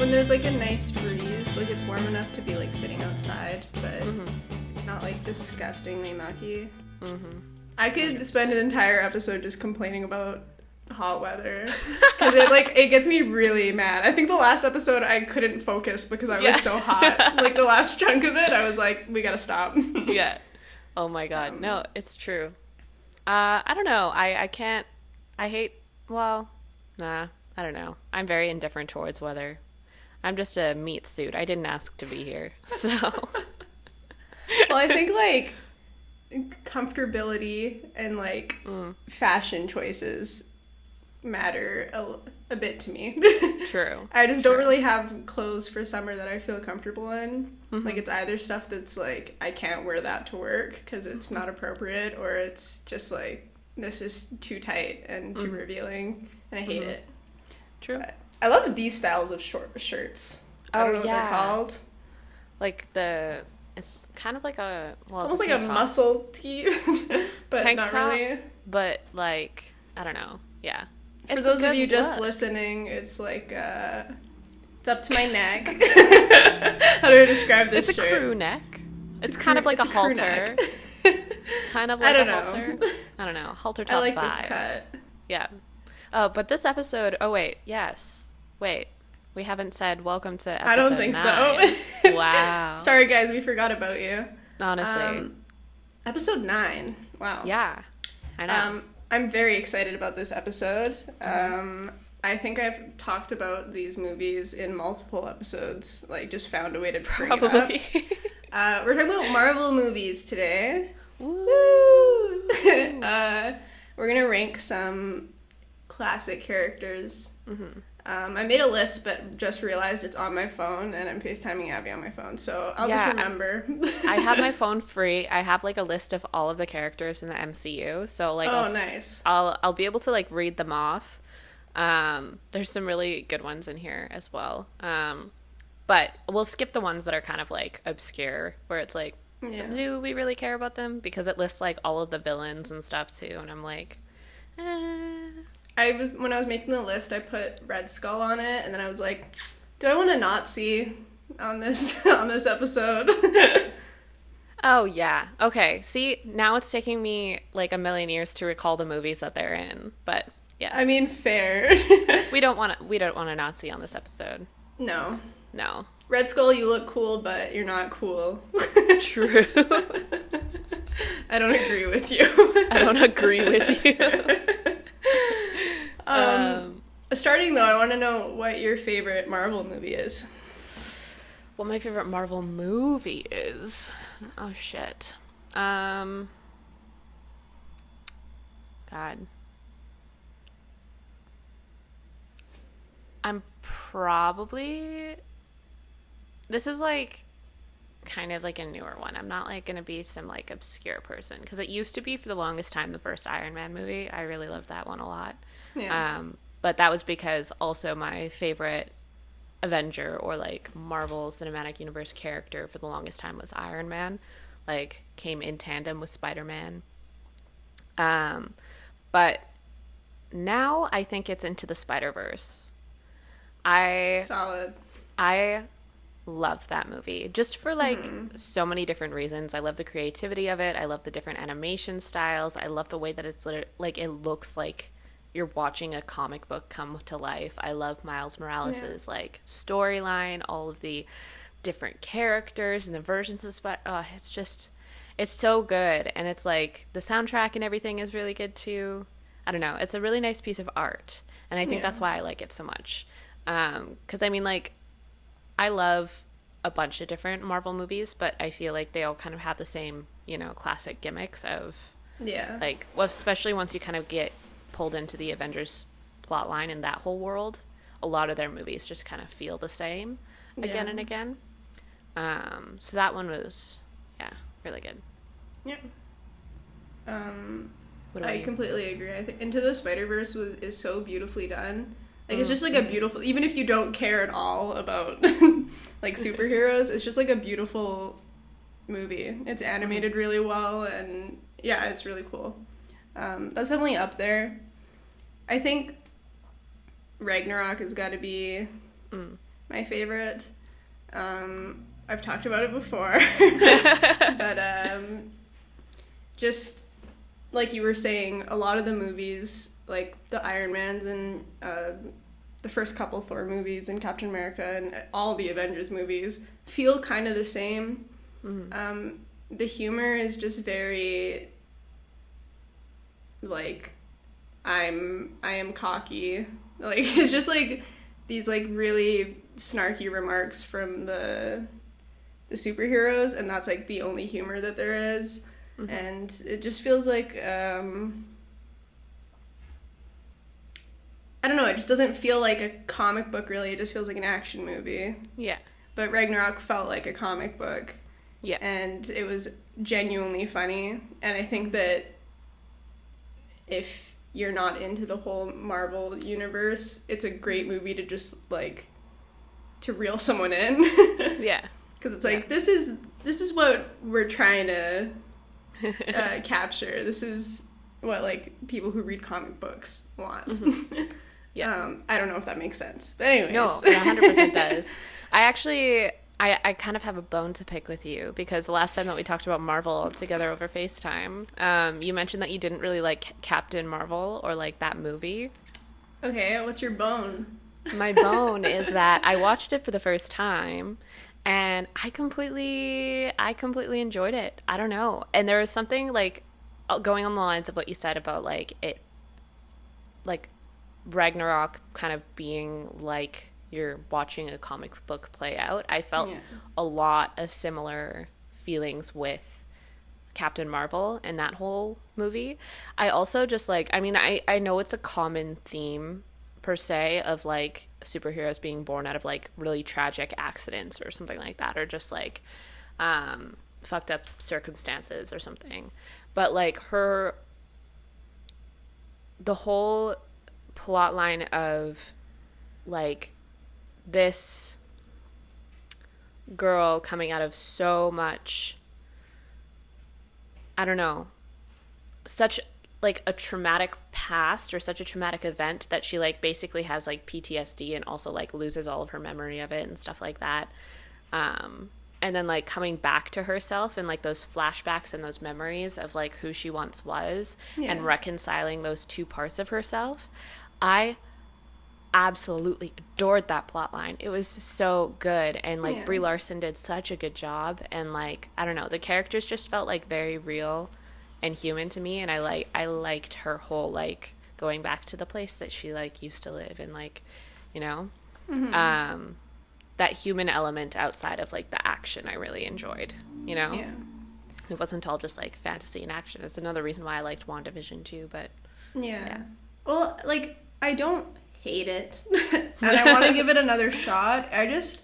when there's like a nice breeze, like it's warm enough to be like sitting outside, but it's not like disgustingly mucky. I could spend an entire episode just complaining about hot weather because it gets me really mad. I think the last episode I couldn't focus because I was so hot. Like the last chunk of it, I was like, we gotta stop. Yeah. Oh my god. No, it's true. I don't know. I can't. I hate. Well, nah. I don't know. I'm very indifferent towards weather. I'm just a meat suit. I didn't ask to be here, so. Well, I think like comfortability and like fashion choices matter a bit to me. True. I just don't really have clothes for summer that I feel comfortable in. Like it's either stuff that's like I can't wear that to work because it's not appropriate, or it's just like this is too tight and too revealing and I hate it. True. But I love these styles of short shirts. I don't know what they're called. Like it's kind of like a it's almost like a muscle tee, but tank not top, really. But like I don't know. Yeah. For those of you just listening, it's like it's up to my neck. How do I describe this shirt? It's a crew neck. It's kind of like a halter. Kind of like a halter. I don't know. Halter top vibes. I like this cut. Yeah. Oh, but this episode. Oh wait. Yes. Wait. We haven't said welcome to episode 9. I don't think so. Wow. Sorry guys, we forgot about you. Honestly. Episode 9. Wow. Yeah. I know. I'm very excited about this episode. I think I've talked about these movies in multiple episodes, like just found a way to bring it up. We're talking about Marvel movies today. Woo! We're going to rank some classic characters. I made a list, but just realized it's on my phone, and I'm FaceTiming Abby on my phone, so I'll just remember. I have my phone free. I have, like, a list of all of the characters in the MCU, so, like, nice. I'll be able to, like, read them off. There's some really good ones in here as well. But we'll skip the ones that are kind of, like, obscure, where it's like, do we really care about them? Because it lists, like, all of the villains and stuff, too, and I'm like, when I was making the list, I put Red Skull on it, and then I was like, do I want a Nazi on this episode? Oh, yeah. Okay. See, now it's taking me like a million years to recall the movies that they're in, but yes. I mean, fair. we don't want a Nazi on this episode. No. Red Skull, you look cool, but you're not cool. True. I don't agree with you. I don't agree with you. Starting though, I want to know what your favorite Marvel movie is. What my favorite Marvel movie is? Oh shit. God. I'm probably. This is like kind of like a newer one. I'm not like gonna be some like obscure person because it used to be for the longest time the first Iron Man movie. I really loved that one a lot. Yeah. But that was because also my favorite Avenger or like Marvel Cinematic Universe character for the longest time was Iron Man. Like came in tandem with Spider-Man. But now I think it's Into the Spider-Verse. Solid. I love that movie just for like so many different reasons. I love the creativity of it. I love the different animation styles. I love the way that it's like it looks like you're watching a comic book come to life. I love Miles Morales' like storyline, all of the different characters and the versions of it's so good. And it's like the soundtrack and everything is really good too. I don't know. It's a really nice piece of art. And I think that's why I like it so much. 'Cause I mean, like, I love a bunch of different Marvel movies, but I feel like they all kind of have the same, classic gimmicks of, like, well, especially once you kind of get pulled into the Avengers plot line and that whole world, a lot of their movies just kind of feel the same again and again. So that one was, really good. Yeah. I completely agree. I think Into the Spider-Verse is so beautifully done. Like, it's just, like, a beautiful... Even if you don't care at all about, like, superheroes, it's just, like, a beautiful movie. It's animated really well, and, yeah, it's really cool. That's definitely up there. I think Ragnarok has got to be my favorite. I've talked about it before. But just like you were saying, a lot of the movies, like the Iron Mans and the first couple Thor movies and Captain America and all the Avengers movies feel kind of the same. Mm-hmm. The humor is just very, like, I am cocky. Like, it's just like these like really snarky remarks from the superheroes, and that's like the only humor that there is. Mm-hmm. And it just feels like I don't know, it just doesn't feel like a comic book really, it just feels like an action movie. Yeah. But Ragnarok felt like a comic book. Yeah. And it was genuinely funny, and I think that if you're not into the whole Marvel universe, it's a great movie to just like to reel someone in. Yeah. Because it's like, this is what we're trying to capture. This is what like people who read comic books want. Mm-hmm. Yeah. I don't know if that makes sense, but anyways. No, it 100% does. I kind of have a bone to pick with you, because the last time that we talked about Marvel together over FaceTime, you mentioned that you didn't really like Captain Marvel or like that movie. Okay, what's your bone? My bone is that I watched it for the first time, and I completely enjoyed it. I don't know. And there was something like going on the lines of what you said about like it, like Ragnarok kind of being like you're watching a comic book play out. I felt a lot of similar feelings with Captain Marvel and that whole movie. I also just like, I mean, I know it's a common theme per se of like superheroes being born out of like really tragic accidents or something like that, or just like fucked up circumstances or something. But like the whole plot line of like this girl coming out of so much, I don't know, such like a traumatic past or such a traumatic event that she like basically has like PTSD and also like loses all of her memory of it and stuff like that. And then like coming back to herself and like those flashbacks and those memories of like who she once was and reconciling those two parts of herself. I absolutely adored that plot line. It was so good, and like Brie Larson did such a good job, and like I don't know, the characters just felt like very real and human to me, and I liked her whole like going back to the place that she like used to live, and like, you know, that human element outside of like the action I really enjoyed, you know. It wasn't all just like fantasy and action. It's another reason why I liked WandaVision too. But well, like I don't hate it and I want to give it another shot. I just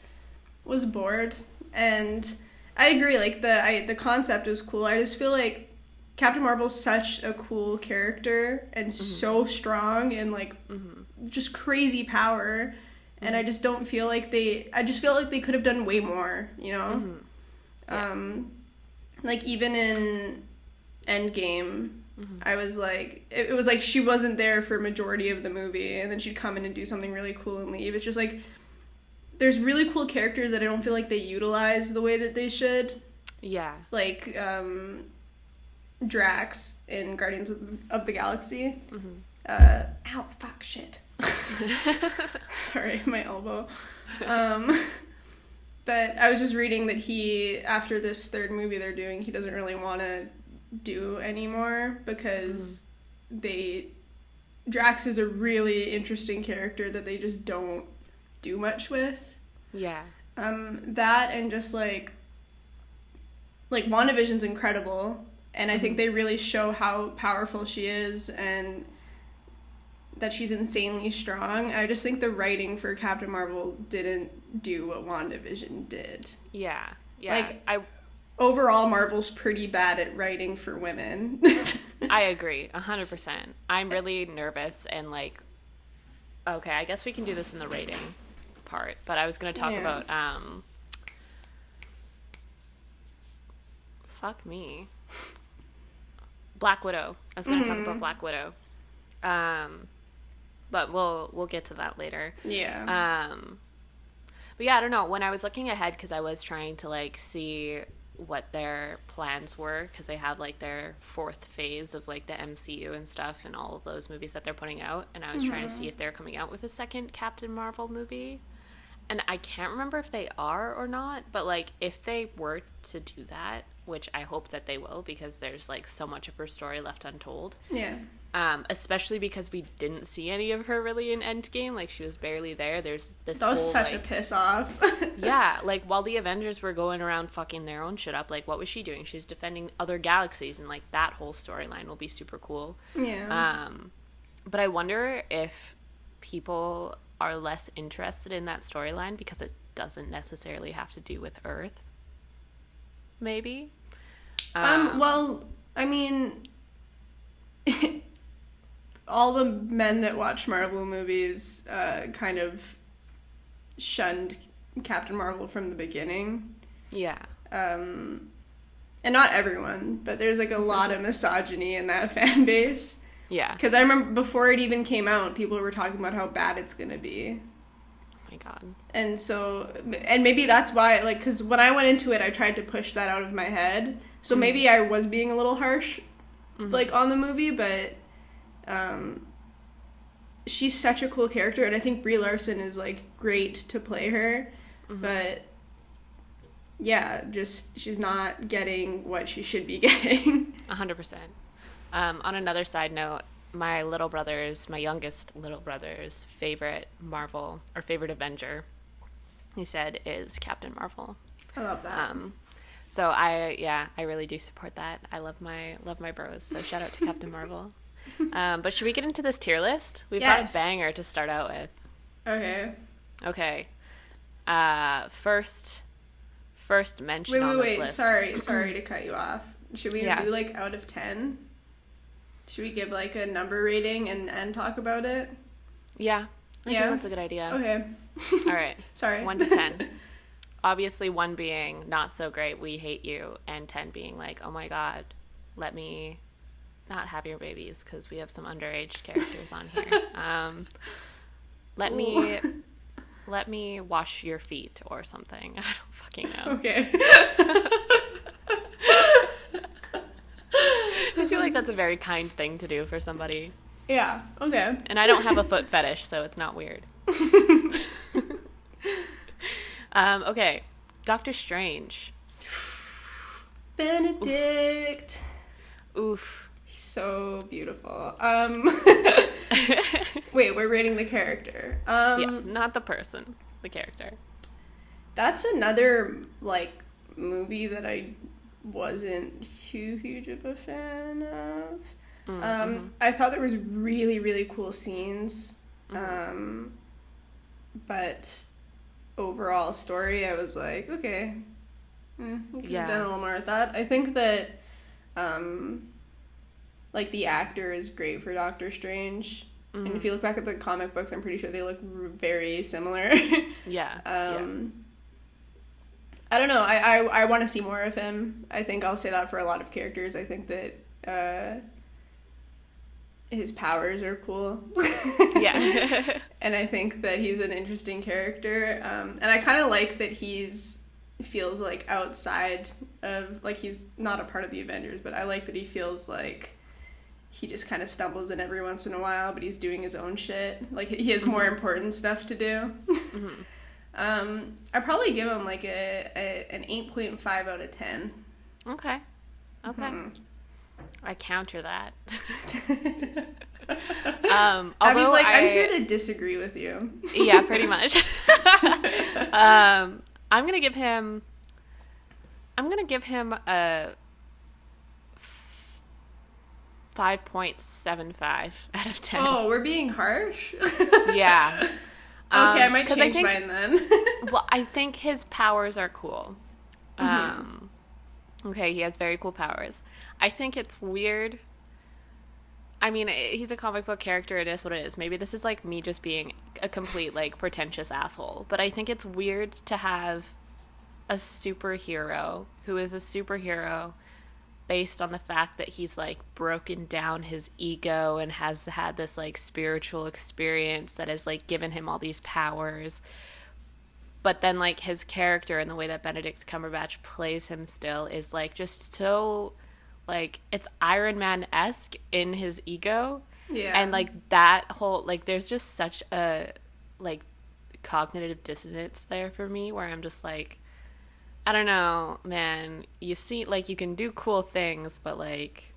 was bored, and I agree, like the concept was cool. I just feel like Captain Marvel's such a cool character and so strong and like just crazy power, and I just don't feel like I just feel like they could have done way more, you know. Like even in Endgame, I was like, it was like she wasn't there for majority of the movie, and then she'd come in and do something really cool and leave. It's just like, there's really cool characters that I don't feel like they utilize the way that they should. Yeah. Like, Drax in Guardians of the Galaxy. Ow, fuck, shit. Sorry, my elbow. But I was just reading that after this third movie they're doing, he doesn't really want to do anymore, because Drax is a really interesting character that they just don't do much with. Yeah. That, and just like WandaVision's incredible, and I think they really show how powerful she is and that she's insanely strong. I just think the writing for Captain Marvel didn't do what WandaVision did. Yeah. Like, overall, Marvel's pretty bad at writing for women. I agree, 100%. I'm really nervous and like, okay, I guess we can do this in the rating part, but I was going to talk about, fuck me. Black Widow. I was going to talk about Black Widow. But we'll get to that later. Yeah. But yeah, I don't know. When I was looking ahead, because I was trying to like see what their plans were, because they have like their fourth phase of like the MCU and stuff and all of those movies that they're putting out, and I was trying to see if they're coming out with a second Captain Marvel movie, and I can't remember if they are or not, but like if they were to do that, which I hope that they will, because there's like so much of her story left untold. Yeah. Especially because we didn't see any of her really in Endgame. Like, she was barely there. There's this That was whole, such like, a piss off. yeah, like, while the Avengers were going around fucking their own shit up, like, what was she doing? She was defending other galaxies, and, like, that whole storyline will be super cool. Yeah. But I wonder if people are less interested in that storyline because it doesn't necessarily have to do with Earth. Maybe? Well, I mean... all the men that watch Marvel movies kind of shunned Captain Marvel from the beginning. Yeah. And not everyone, but there's like a lot of misogyny in that fan base. Yeah. Because I remember before it even came out, people were talking about how bad it's going to be. Oh my God. And so, and maybe that's why, like, because when I went into it, I tried to push that out of my head. So maybe I was being a little harsh, like, on the movie, but... she's such a cool character, and I think Brie Larson is like great to play her, but yeah, just she's not getting what she should be getting. 100%. On another side note, my youngest little brother's favorite Marvel or favorite Avenger, he said, is Captain Marvel. I love that. So I really do support that. I love my bros. So shout out to Captain Marvel. But should we get into this tier list? We've got a banger to start out with. Okay. First mention on this list. Sorry to cut you off. Should we do like out of 10? Should we give like a number rating and talk about it? Yeah. I think that's a good idea. Okay. All right. Sorry. 1 to 10. Obviously 1 being not so great, we hate you, and 10 being like, oh my God, let me not have your babies, because we have some underage characters on here. Let me wash your feet or something. I don't fucking know. Okay. I feel like that's a very kind thing to do for somebody. Yeah. Okay. And I don't have a foot fetish, so it's not weird. Okay. Doctor Strange. Benedict. Oof. So beautiful. Wait, we're rating the character. Yeah, not the person, the character. That's another like movie that I wasn't too huge of a fan of. I thought there was really, really cool scenes. But overall story, I was like, okay, we could have done a little more with that. I think that like the actor is great for Doctor Strange. And if you look back at the comic books, I'm pretty sure they look very similar. Yeah. I don't know. I want to see more of him. I think I'll say that for a lot of characters. I think that his powers are cool. Yeah. And I think that he's an interesting character. And I kind of like that feels like outside of, like, he's not a part of the Avengers, but I like that he feels like he just kind of stumbles in every once in a while, but he's doing his own shit. Like, he has more important stuff to do. I'd probably give him like an 8.5 out of 10. Okay. I counter that. Abby's like, I'm here to disagree with you. Yeah, pretty much. I'm gonna give him a 5.75 out of 10. Oh, we're being harsh? Yeah. Okay, I might change mine then. Well, I think his powers are cool. Okay, he has very cool powers. I think it's weird. I mean, he's a comic book character. It is what it is. Maybe this is like me just being a complete, like, pretentious asshole. But I think it's weird to have a superhero who is a superhero based on the fact that he's, like, broken down his ego and has had this, like, spiritual experience that has, like, given him all these powers. but then like his character and the way that Benedict Cumberbatch plays him still is like just so like it's Iron Man-esque in his ego. Yeah. And like that whole like there's just such a like cognitive dissonance there for me where I'm just like, I don't know, man, you see like you can do cool things, but like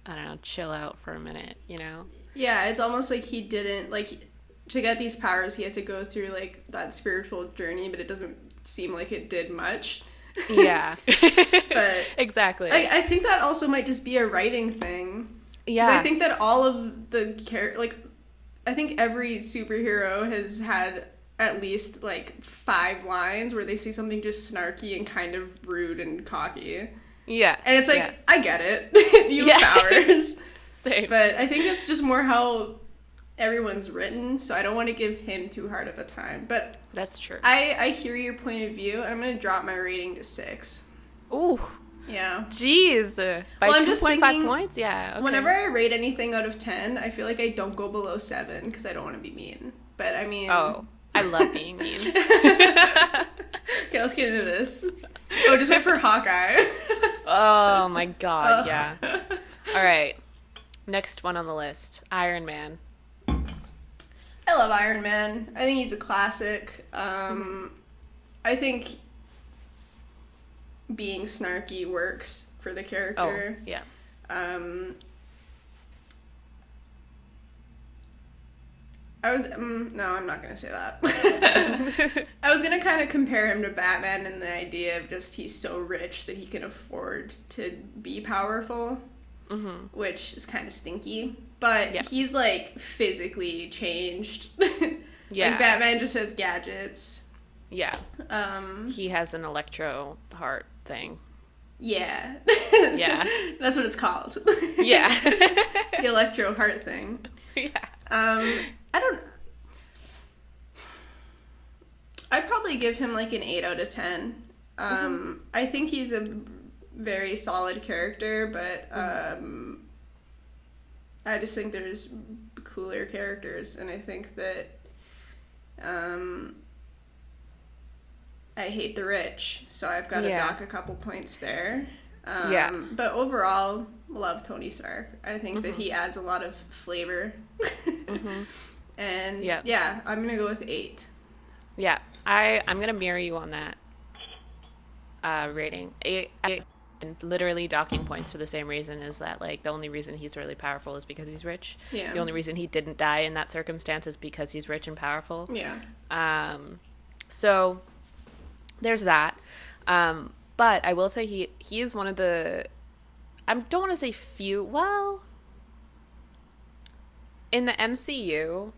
I don't know, chill out for a minute, you know? Yeah, it's almost like he didn't like to get these powers he had to go through like that spiritual journey, but it doesn't seem like it did much. Yeah. But exactly. I think that also might just be a writing thing. Yeah. I think that all of the like I think every superhero has had at least like 5 lines where they say something just snarky and kind of rude and cocky. Yeah. And it's like, I get it. You have powers. Same. But I think it's just more how everyone's written, so I don't want to give him too hard of a time. But that's true. I hear your point of view. I'm going to drop my rating to 6. Ooh. Yeah. Jeez. By 2.5 points? Yeah. Okay. Whenever I rate anything out of 10, I feel like I don't go below 7 because I don't want to be mean. But I mean... Oh, I love being mean. Okay, let's get into this. Oh, just wait for Hawkeye. Oh my god, yeah. All right. Next one on the list, Iron Man. I love Iron Man. I think he's a classic. I think being snarky works for the character. Oh, yeah. No, I'm not going to say that. I was going to kind of compare him to Batman in the idea of just he's so rich that he can afford to be powerful, which is kind of stinky. But he's, like, physically changed. Yeah. Like, Batman just has gadgets. Yeah. He has an electro heart thing. Yeah. Yeah. That's what it's called. Yeah. The electro heart thing. Yeah. I'd probably give him like an 8 out of 10. I think he's a very solid character, but I just think there's cooler characters, and I think that I hate the rich, so I've got to dock a couple points there. But overall, love Tony Stark. I think that he adds a lot of flavor. And I'm going to go with 8. Yeah, I'm going to mirror you on that rating. 8, and literally docking points for the same reason is that, like, the only reason he's really powerful is because he's rich. Yeah. The only reason he didn't die in that circumstance is because he's rich and powerful. Yeah. So there's that. But I will say he is one of the, I don't want to say few, well, in the MCU,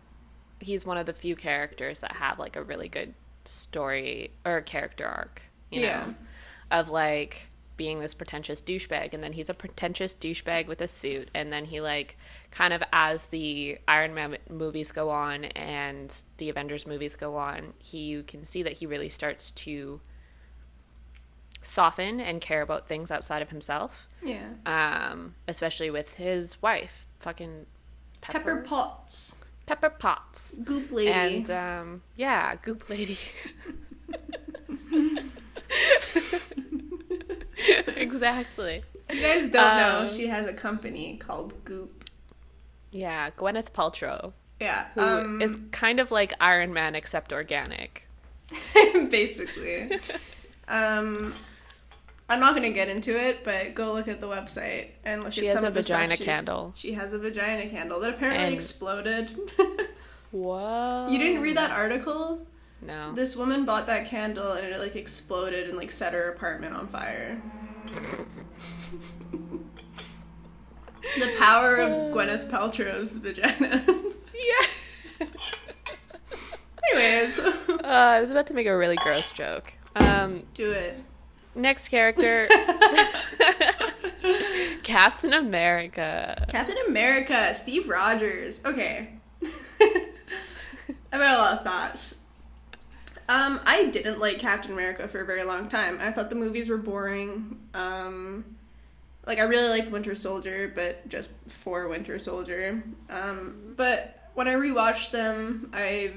he's one of the few characters that have, like, a really good story or character arc, you know, of, like, being this pretentious douchebag, and then he's a pretentious douchebag with a suit, and then he, like, kind of, as the Iron Man movies go on and the Avengers movies go on, you can see that he really starts soften and care about things outside of himself. Yeah. Especially with his wife, fucking Pepper Potts. Pepper Potts. Goop lady. And, Goop lady. Exactly. If you guys don't know, she has a company called Goop. Yeah, Gwyneth Paltrow. Yeah. Who is kind of like Iron Man except organic. Basically. I'm not going to get into it, but go look at the website and look at some of the stuff. She has a vagina candle. She has a vagina candle that apparently exploded. Whoa. You didn't read that article? No. This woman bought that candle and it, like, exploded and, like, set her apartment on fire. The power of Gwyneth Paltrow's vagina. Yeah. Anyways. I was about to make a really gross joke. Do it. Next character. Captain America. Captain America. Steve Rogers. Okay. I've got a lot of thoughts. I didn't like Captain America for a very long time. I thought the movies were boring. Like, I really liked Winter Soldier, but just for Winter Soldier. But when I rewatched them, I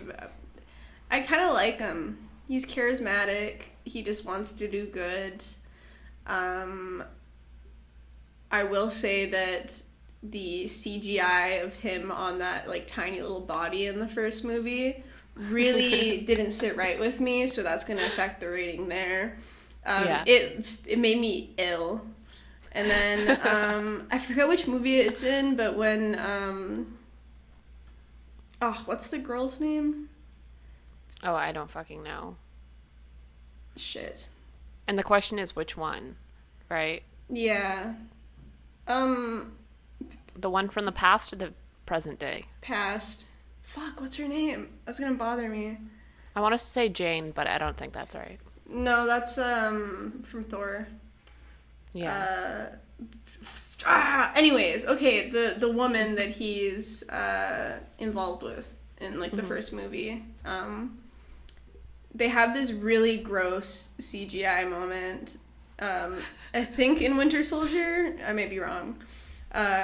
kind of like them. He's charismatic. He just wants to do good. I will say that the CGI of him on that like tiny little body in the first movie really didn't sit right with me, so that's going to affect the rating there. It made me ill. And then I forget which movie it's in, but when what's the girl's name? Oh, I don't fucking know. Shit. And the question is which one, right? Yeah. The one from the past or the present day? Past. Fuck, what's her name? That's gonna bother me. I want to say Jane, but I don't think that's right. No, that's from Thor. Yeah. Anyways, okay, the woman that he's involved with in like the first movie. They have this really gross CGI moment. I think in Winter Soldier, I may be wrong,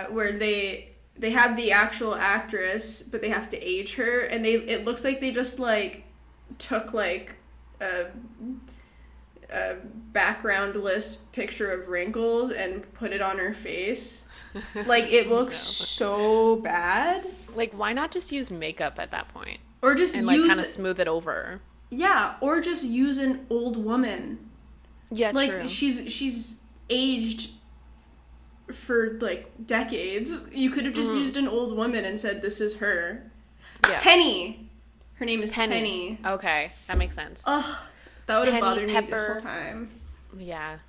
where they have the actual actress, but they have to age her, and it looks like they just like took like a backgroundless picture of wrinkles and put it on her face. Like, it looks so bad. Like, why not just use makeup at that point? Or just and like kind of smooth it over. Yeah, or just use an old woman. Yeah, like, true. She's aged for like decades. You could have just used an old woman and said this is her. Yeah. Penny. Her name is Penny. Okay, that makes sense. Ugh, that would have bothered me the whole time. Yeah.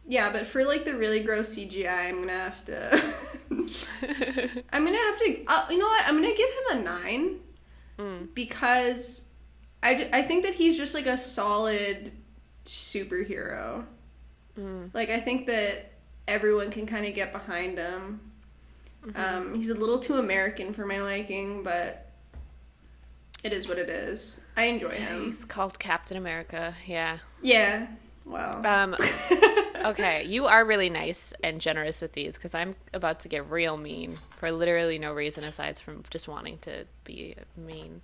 Yeah, but for like the really gross CGI, I'm gonna have to. I'm gonna have to. You know what? I'm gonna give him a 9 because I think that he's just like a solid superhero. Like, I think that everyone can kind of get behind him. He's a little too American for my liking, but it is what it is. I enjoy him. He's called Captain America. Yeah. Yeah. Well. Okay, you are really nice and generous with these because I'm about to get real mean for literally no reason aside from just wanting to be mean.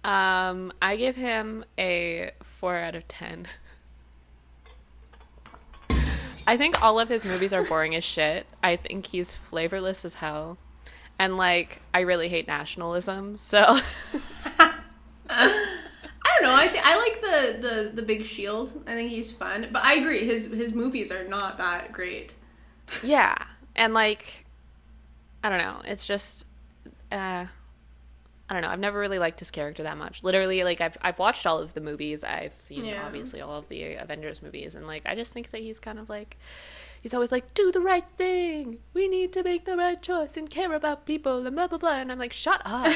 I give him a 4 out of 10. I think all of his movies are boring as shit. I think he's flavorless as hell. And, like, I really hate nationalism, so... I don't know. I like the Big Shield. I think he's fun. But I agree, his movies are not that great. Yeah. And, like, I don't know. It's just... I don't know. I've never really liked his character that much. Literally, like, I've watched all of the movies. I've seen, obviously, all of the Avengers movies. And, like, I just think that he's kind of, like... He's always like, do the right thing. We need to make the right choice and care about people and blah, blah, blah. And I'm like, shut up.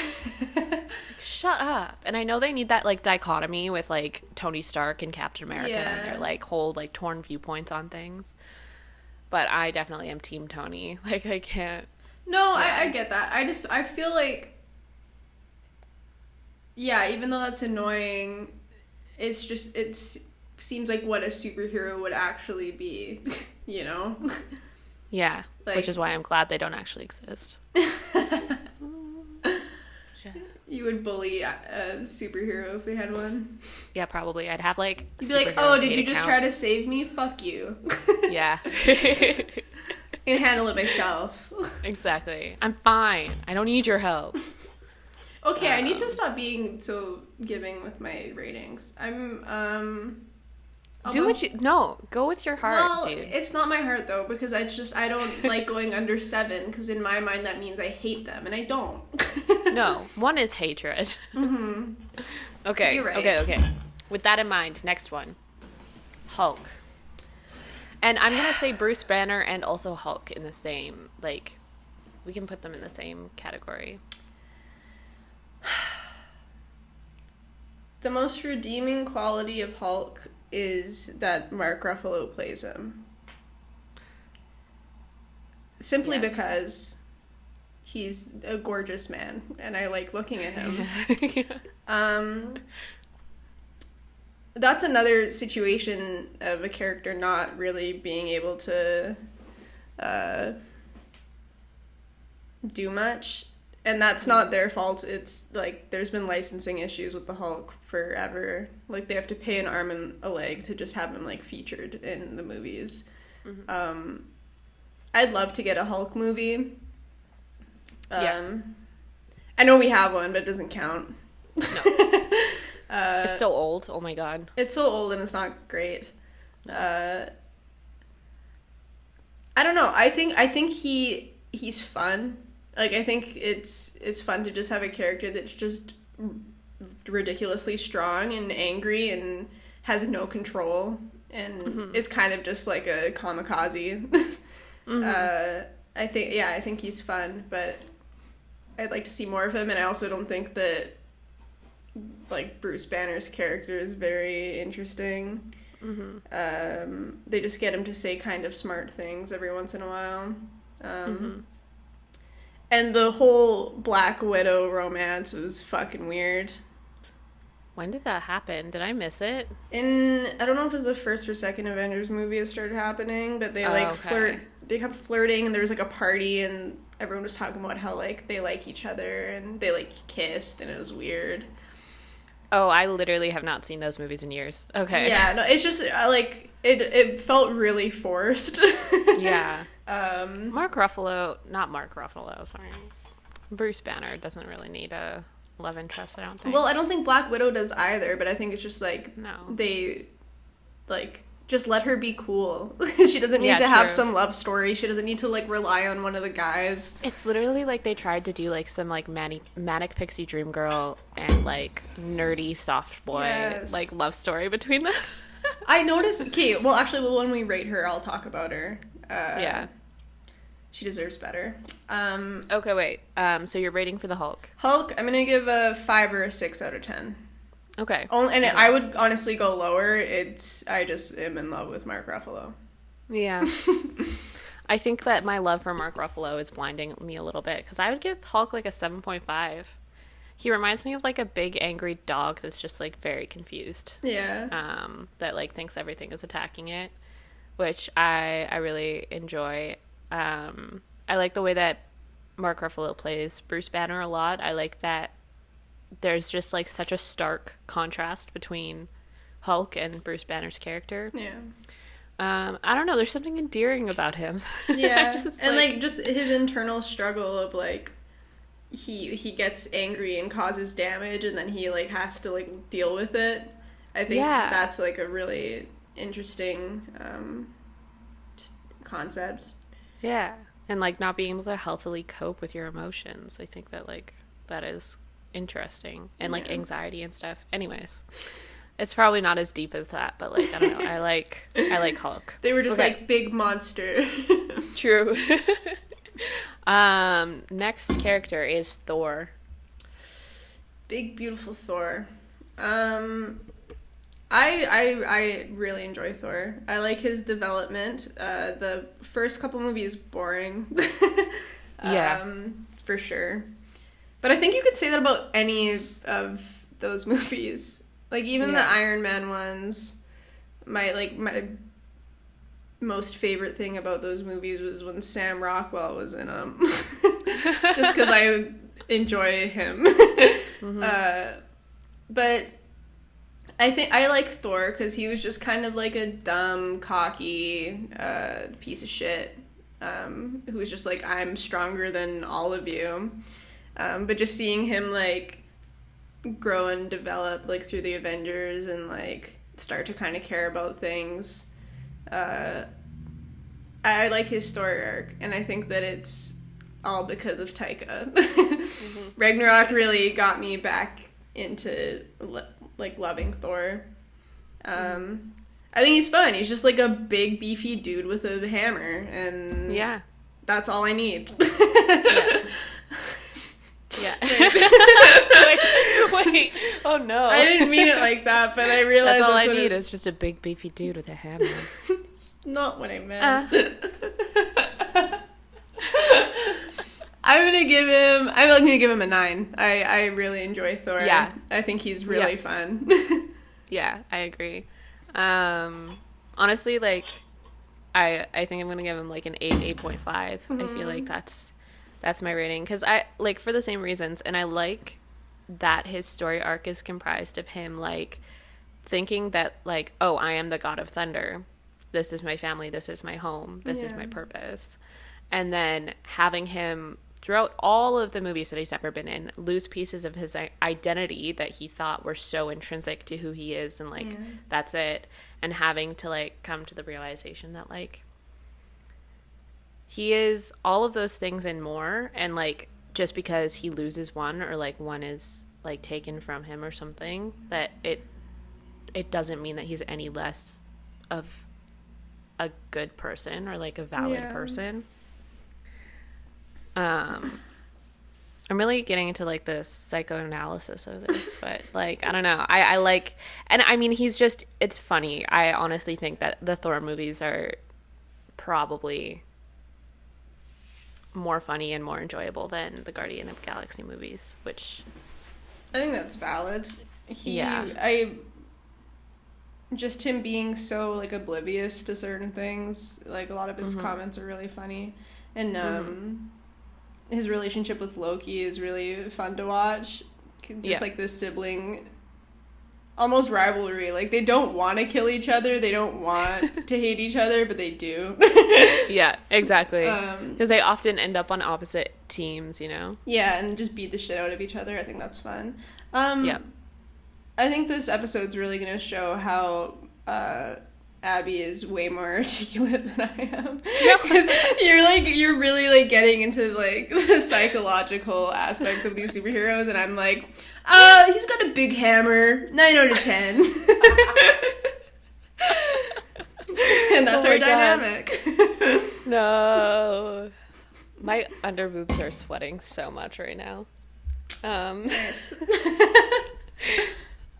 Shut up. And I know they need that, like, dichotomy with, like, Tony Stark and Captain America and their, like, whole, like, torn viewpoints on things. But I definitely am Team Tony. Like, I can't. No, I get that. I feel like... Yeah, even though that's annoying, it's just, it seems like what a superhero would actually be, you know? Yeah, like, which is why I'm glad they don't actually exist. You would bully a superhero if we had one? Yeah, probably. I'd have, like, you'd be like, oh, did you just try to save me? Fuck you. Yeah. I can handle it myself. Exactly. I'm fine. I don't need your help. Okay, I need to stop being so giving with my ratings. Go with your heart, dude. It's not my heart though, because I don't like going under 7, because in my mind that means I hate them, and I don't. No, 1 is hatred. Mm-hmm. Okay, you're right. Okay. With that in mind, next one, Hulk. And I'm gonna say Bruce Banner and also Hulk in the same, like, we can put them in the same category. The most redeeming quality of Hulk is that Mark Ruffalo plays him. Simply because he's a gorgeous man, and I like looking at him. That's another situation of a character not really being able to do much. And that's not their fault. It's, like, there's been licensing issues with the Hulk forever. Like, they have to pay an arm and a leg to just have him, like, featured in the movies. I'd love to get a Hulk movie. I know we have one, but it doesn't count. No. It's so old. Oh my god. It's so old and it's not great. I don't know. I think he's fun. Like, I think it's fun to just have a character that's just ridiculously strong and angry and has no control and is kind of just like a kamikaze. I think he's fun, but I'd like to see more of him, and I also don't think that, like, Bruce Banner's character is very interesting. They just get him to say kind of smart things every once in a while. And the whole Black Widow romance is fucking weird. When did that happen? Did I miss it? I don't know if it was the first or second Avengers movie it started happening, but they they kept flirting, and there was like a party, and everyone was talking about how, like, they like each other, and they, like, kissed, and it was weird. Oh, I literally have not seen those movies in years. Okay. Yeah, no, it's just, like, it felt really forced. Yeah. Not Mark Ruffalo, sorry. Bruce Banner doesn't really need a love interest, I don't think. Well, I don't think Black Widow does either, but I think it's just, like, they, like, just let her be cool. She doesn't need to have some love story. She doesn't need to, like, rely on one of the guys. It's literally like they tried to do, like, some, like, manic pixie dream girl and, like, nerdy soft boy, like, love story between them. I noticed, okay, well, actually, when we rate her, I'll talk about her. She deserves better. Okay, wait. So you're rating for the Hulk. Hulk, I'm gonna give a 5 or a 6 out of 10. Okay. I would honestly go lower. I just am in love with Mark Ruffalo. Yeah. I think that my love for Mark Ruffalo is blinding me a little bit, because I would give Hulk, like, a 7.5. He reminds me of, like, a big angry dog that's just, like, very confused. Yeah. That, like, thinks everything is attacking it, which I really enjoy. I like the way that Mark Ruffalo plays Bruce Banner a lot. I like that there's just, like, such a stark contrast between Hulk and Bruce Banner's character. Yeah. I don't know, there's something endearing about him. Yeah. And, like, just his internal struggle of, like, he gets angry and causes damage, and then he, like, has to, like, deal with it. I think that's, like, a really interesting just concept. Yeah. And, like, not being able to healthily cope with your emotions. I think that, like, that is interesting. And, like, anxiety and stuff. Anyways. It's probably not as deep as that, but, like, I don't know. I like Hulk. They were just, like, big monster. True. Next character is Thor. Big, beautiful Thor. I really enjoy Thor. I like his development. The first couple movies boring. For sure. But I think you could say that about any of those movies. Like, even the Iron Man ones. My most favorite thing about those movies was when Sam Rockwell was in them. Just because I enjoy him. But I think I like Thor because he was just kind of like a dumb, cocky piece of shit who was just like, I'm stronger than all of you. But just seeing him, like, grow and develop, like, through the Avengers and, like, start to kind of care about things. I like his story arc, and I think that it's all because of Taika. Ragnarok really got me back into, like, loving Thor. I think he's fun. He's just, like, a big, beefy dude with a hammer, and that's all I need. Yeah. Wait. Oh no. I didn't mean it like that, but I realized that's all I need is just a big beefy dude with a hammer. Not what I meant. I'm gonna give him a 9. I really enjoy Thor. Yeah. I think he's really fun. Yeah, I agree. Honestly, like, I think I'm gonna give him, like, an 8.5. I feel like that's That's my rating. Because I, like, for the same reasons, and I like that his story arc is comprised of him, like, thinking that, like, oh, I am the god of thunder. This is my family. This is my home. This is my purpose. And then having him, throughout all of the movies that he's ever been in, lose pieces of his identity that he thought were so intrinsic to who he is, and, like, that's it. And having to, like, come to the realization that, like, he is all of those things and more, and, like, just because he loses one, or, like, one is, like, taken from him or something, that it doesn't mean that he's any less of a good person, or, like, a valid person. I'm really getting into, like, the psychoanalysis of this, but, like, I don't know. I like, and I mean, it's funny. I honestly think that the Thor movies are probably more funny and more enjoyable than the Guardian of the Galaxy movies, which I think that's valid. Just him being so, like, oblivious to certain things, like, a lot of his comments are really funny, and his relationship with Loki is really fun to watch. Just like this sibling, almost rivalry. Like, they don't want to kill each other, they don't want to hate each other, but they do. Yeah, exactly. Because they often end up on opposite teams, you know? Yeah, and just beat the shit out of each other. I think that's fun. I think this episode's really going to show how Abby is way more articulate than I am. You're really, like, getting into, like, the psychological aspects of these superheroes, and I'm like, he's got a big hammer, 9 out of 10. And that's our dynamic. No. My underboobs are sweating so much right now. Nice.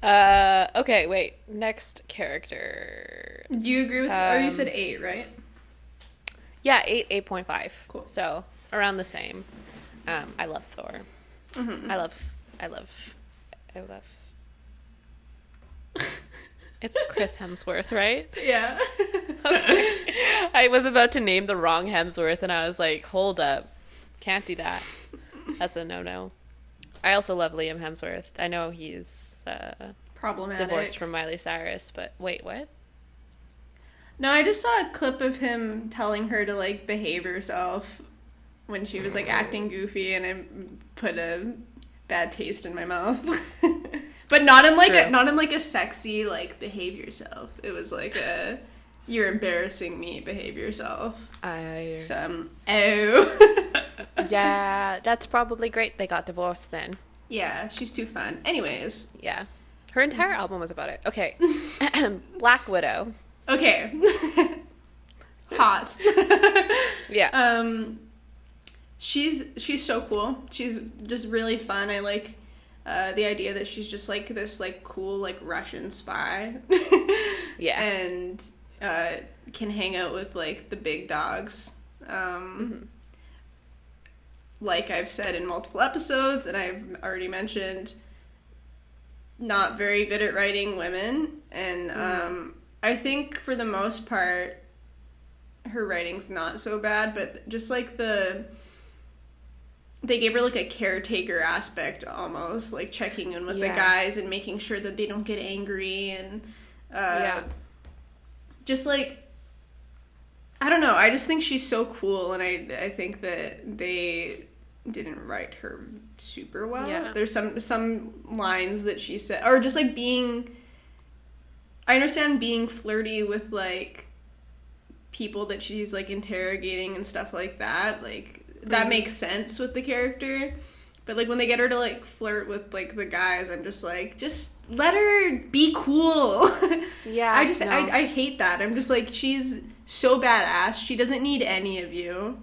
Okay, wait. Next character. Do you agree with or you said 8, right? Yeah, 8.5. Cool. So, around the same. I love Thor. I love It's Chris Hemsworth, right? Yeah. Okay. I was about to name the wrong Hemsworth, and I was like, hold up. Can't do that. That's a no-no. I also love Liam Hemsworth. I know he's problematic, divorced from Miley Cyrus, but wait, what? No, I just saw a clip of him telling her to, like, behave herself when she was, like, acting goofy, and it put a bad taste in my mouth. But not in like a sexy, like, behave yourself. It was like a you're embarrassing me, behave yourself. Yeah, that's probably great they got divorced then. Yeah, she's too fun. Anyways. Yeah. Her entire album was about it. Okay. Black Widow. Okay. Hot. Yeah. She's so cool. She's just really fun. I like the idea that she's just, like, this, like, cool, like, Russian spy. Yeah. And can hang out with, like, the big dogs. Like I've said in multiple episodes, and I've already mentioned, not very good at writing women. And I think for the most part, her writing's not so bad, but just, like, they gave her, like, a caretaker aspect almost, like checking in with the guys and making sure that they don't get angry, and just, like, I don't know, I just think she's so cool, and I think that they didn't write her super well. Yeah. There's some lines that she said, or just, like, I understand being flirty with, like, people that she's, like, interrogating and stuff like that, like, that makes sense with the character, but, like, when they get her to, like, flirt with, like, the guys, I'm just like, just let her be cool. Yeah. I hate that. I'm just like, she's so badass, she doesn't need any of you.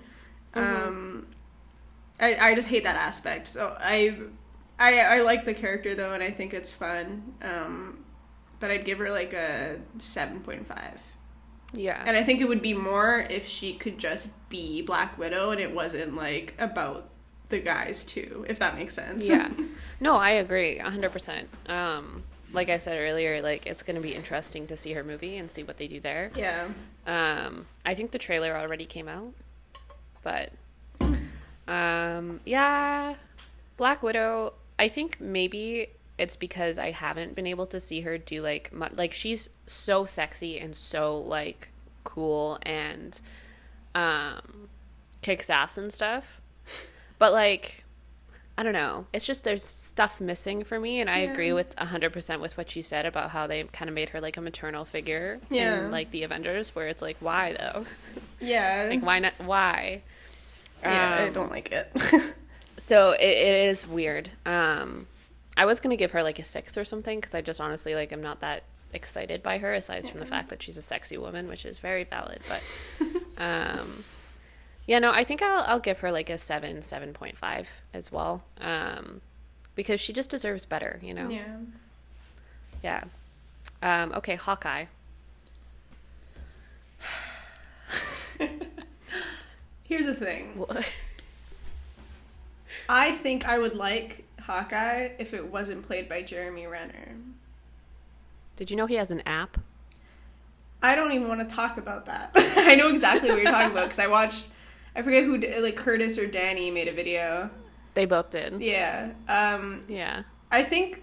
I just hate that aspect. So I like the character, though, and I think it's fun. But I'd give her, like, a 7.5. Yeah. And I think it would be more if she could just be Black Widow and it wasn't, like, about the guys, too, if that makes sense. Yeah. No, I agree 100%. Like I said earlier, like, it's going to be interesting to see her movie and see what they do there. Yeah. I think the trailer already came out, but Yeah, Black Widow, I think maybe it's because I haven't been able to see her do like like she's so sexy and so like cool and kicks ass and stuff. But like I don't know. It's just there's stuff missing for me, and I agree with 100% with what you said about how they kind of made her like a maternal figure in like the Avengers, where it's like, why though? Yeah. Like why not? Why? Yeah, I don't like it. So it is weird. I was gonna give her like a 6 or something because I just honestly like I'm not that excited by her aside from the fact that she's a sexy woman, which is very valid. But yeah, no, I think I'll give her like a 7.5 as well, because she just deserves better, you know. Yeah. Okay, Hawkeye. Here's the thing. I think I would like Hawkeye if it wasn't played by Jeremy Renner. Did you know he has an app? I don't even want to talk about that. I know exactly what you're talking about because I forget who, like Curtis or Danny made a video. They both did. Yeah. Yeah. I think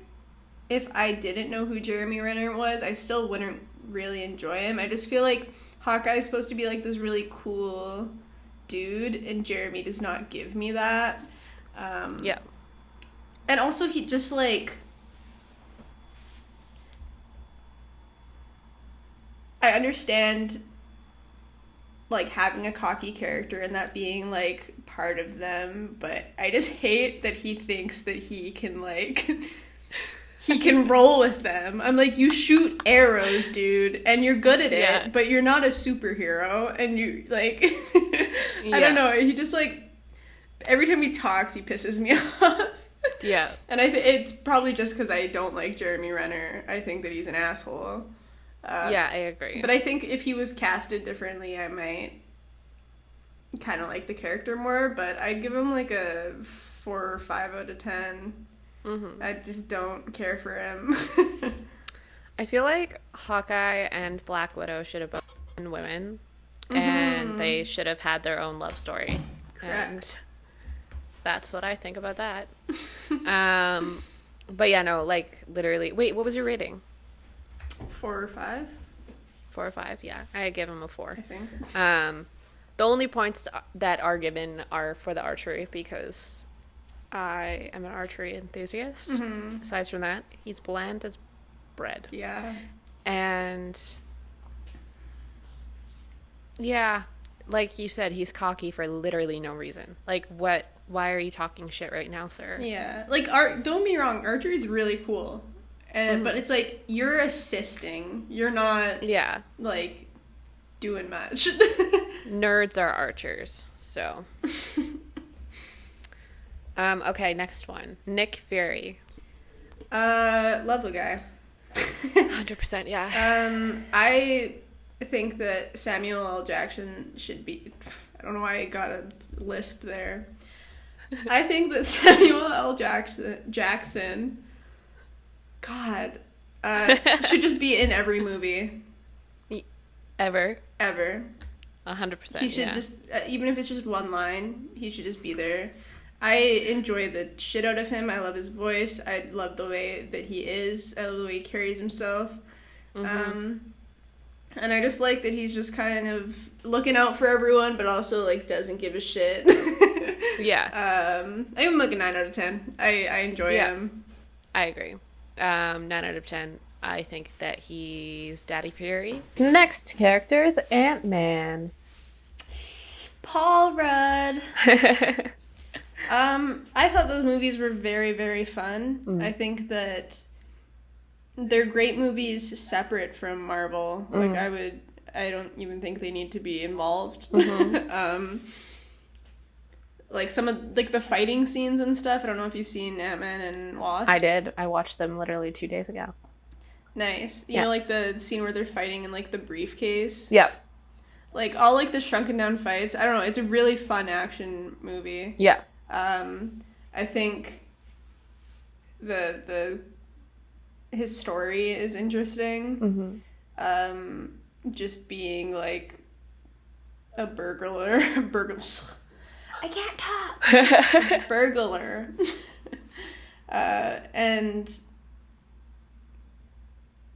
if I didn't know who Jeremy Renner was, I still wouldn't really enjoy him. I just feel like Hawkeye is supposed to be like this really cool dude, and Jeremy does not give me that. Yeah. And also he just like... I understand like having a cocky character and that being like part of them, but I just hate that he thinks that he can like he can roll with them. I'm like, you shoot arrows, dude, and you're good at it, but you're not a superhero, and you like I don't know, he just like every time he talks he pisses me off. Yeah. And it's probably just because I don't like Jeremy Renner. I think that he's an asshole. Yeah, I agree. But I think if he was casted differently, I might kind of like the character more. But I'd give him like a 4 or 5 out of 10. Mm-hmm. I just don't care for him. I feel like Hawkeye and Black Widow should have both been women. Mm-hmm. And they should have had their own love story. Correct. And that's what I think about that. But yeah, no, like literally. Wait, what was your rating? 4 or 5? 4 or 5, yeah. I give him a 4. I think. The only points that are given are for the archery because I am an archery enthusiast. Mm-hmm. Aside from that, he's bland as bread. Yeah. And yeah, like you said, he's cocky for literally no reason. Like, what? Why are you talking shit right now, sir? Yeah. Like, don't be wrong, archery is really cool. But it's like, you're assisting. You're not, like, doing much. Nerds are archers, so. Okay, next one. Nick Fury. Love the guy. 100%, yeah. I think that Samuel L. Jackson should be... I don't know why I got a lisp there. I think that Samuel L. Jackson... God, should just be in every movie. Ever. 100%. He should just, even if it's just one line, he should just be there. I enjoy the shit out of him. I love his voice. I love the way that he is. I love the way he carries himself. Mm-hmm. And I just like that he's just kind of looking out for everyone, but also like doesn't give a shit. Yeah. I give him like a 9 out of 10. I enjoy him. I agree. 9 out of 10. I think that he's Daddy Fury. Next character is Ant-Man. Paul Rudd. I thought those movies were very, very fun. Mm. I think that they're great movies separate from Marvel. Mm. Like I don't even think they need to be involved. Mm-hmm. Like some of like the fighting scenes and stuff. I don't know if you've seen Ant-Man and Wasp. I did. I watched them literally 2 days ago. Nice. You know, like the scene where they're fighting in like the briefcase. Yep. Like all like the shrunken down fights. I don't know. It's a really fun action movie. Yeah. I think his story is interesting. Mm-hmm. Just being like a burglar. I can't talk. Burglar. And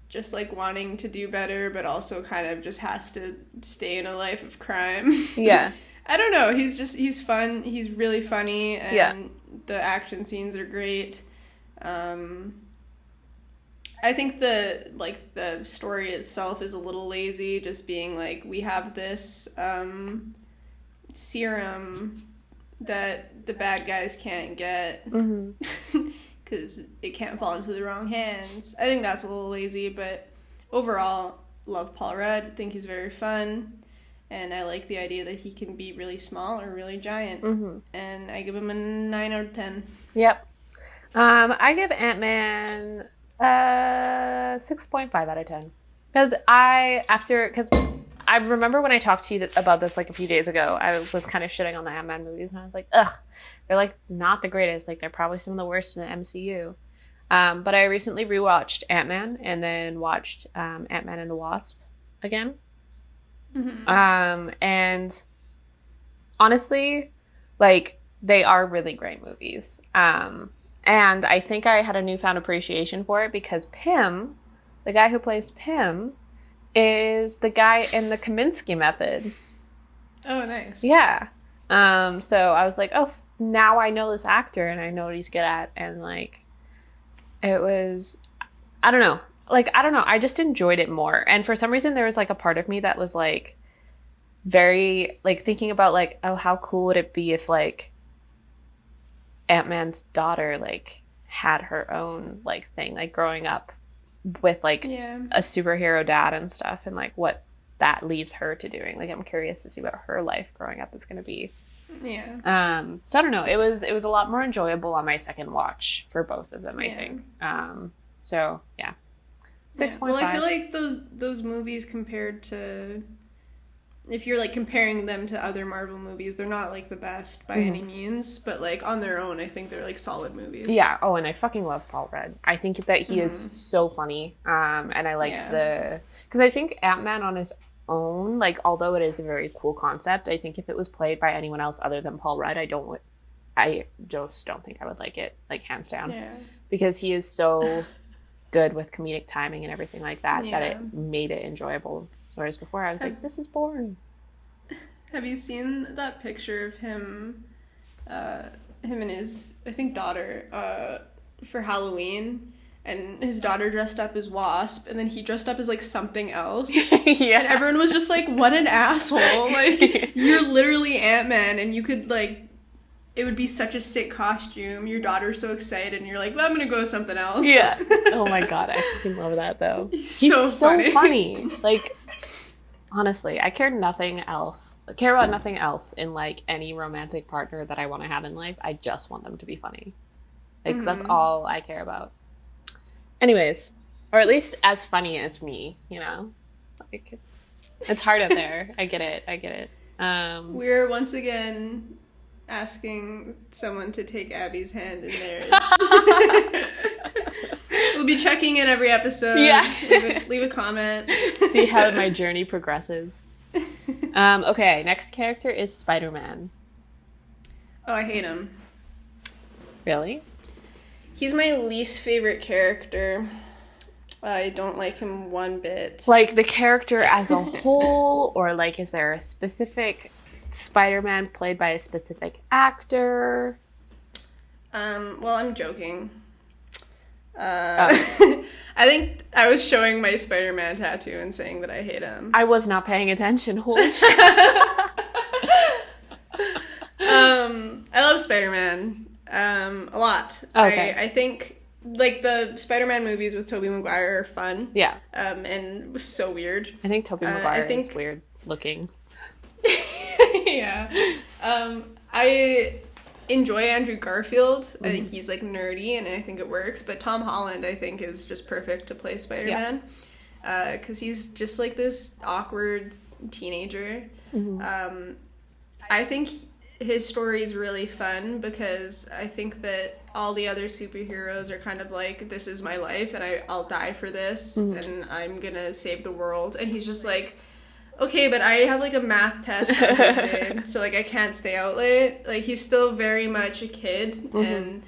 just like wanting to do better, but also kind of just has to stay in a life of crime. Yeah. I don't know. He's fun. He's really funny, and the action scenes are great. I think the story itself is a little lazy, just being like, we have this serum that the bad guys can't get because it can't fall into the wrong hands. I think that's a little lazy, but overall, love Paul Rudd. Think he's very fun, and I like the idea that he can be really small or really giant. And I give him a 9 out of 10. Yep. I give Ant-Man 6.5 out of 10. Because I remember when I talked to you about this like a few days ago, I was kind of shitting on the Ant-Man movies, and I was like, ugh, they're like not the greatest. Like, they're probably some of the worst in the MCU. But I recently rewatched Ant-Man and then watched Ant-Man and the Wasp again. And honestly, like, they are really great movies. And I think I had a newfound appreciation for it because Pym, the guy who plays Pym, is the guy in the Kaminsky Method. Oh, nice. Yeah. So I was like, oh, now I know this actor and I know what he's good at. And like, it was, I don't know. I just enjoyed it more. And for some reason, there was like a part of me that was like very like thinking about like, oh, how cool would it be if like Ant-Man's daughter like had her own like thing, like growing up with like a superhero dad and stuff, and like what that leads her to doing. Like, I'm curious to see what her life growing up is going to be. Yeah. So I don't know. It was a lot more enjoyable on my second watch for both of them, I think. So yeah. 6.5. Well, I feel like those movies compared to, if you're like comparing them to other Marvel movies, they're not like the best by any means, but like on their own, I think they're like solid movies. Yeah. Oh, and I fucking love Paul Rudd. I think that he is so funny. And I like because I think Ant-Man on his own, like, although it is a very cool concept, I think if it was played by anyone else other than Paul Rudd, I just don't think I would like it, like, hands down. Yeah. Because he is so good with comedic timing and everything like that, that it made it enjoyable. Whereas before I was like, this is boring. Have you seen that picture of him and his, I think, daughter for Halloween? And his daughter dressed up as Wasp, and then he dressed up as, like, something else. Yeah. And everyone was just like, what an asshole. Like, you're literally Ant-Man, and you could, like, it would be such a sick costume. Your daughter's so excited, and you're like, well, I'm gonna go with something else. Yeah. Oh my god, I fucking love that, though. He's so funny. Like, honestly, I care about nothing else in, like, any romantic partner that I want to have in life. I just want them to be funny. Like, that's all I care about. Anyways, or at least as funny as me, you know? Like, it's hard out there. I get it. We're once again asking someone to take Abby's hand in marriage. We'll be checking in every episode. Yeah. Leave a comment. See how my journey progresses. Okay, next character is Spider-Man. Oh, I hate him. Really? He's my least favorite character. I don't like him one bit. Like, the character as a whole, or, like, is there a specific Spider-Man played by a specific actor? Well, I'm joking. I think I was showing my Spider-Man tattoo and saying that I hate him. I was not paying attention. Holy shit. I love Spider-Man. A lot. Okay. I think, like, the Spider-Man movies with Tobey Maguire are fun. Yeah. And so weird. I think Tobey Maguire is weird looking. Yeah. I enjoy Andrew Garfield. I think he's, like, nerdy, and I think it works. But Tom Holland, I think, is just perfect to play Spider-Man. Because he's just, like, this awkward teenager. I think his story is really fun because I think that all the other superheroes are kind of like, this is my life and I'll die for this and I'm gonna save the world. And he's just like, Okay, but I have, like, a math test on Tuesday, so, like, I can't stay out late. Like, he's still very much a kid, and,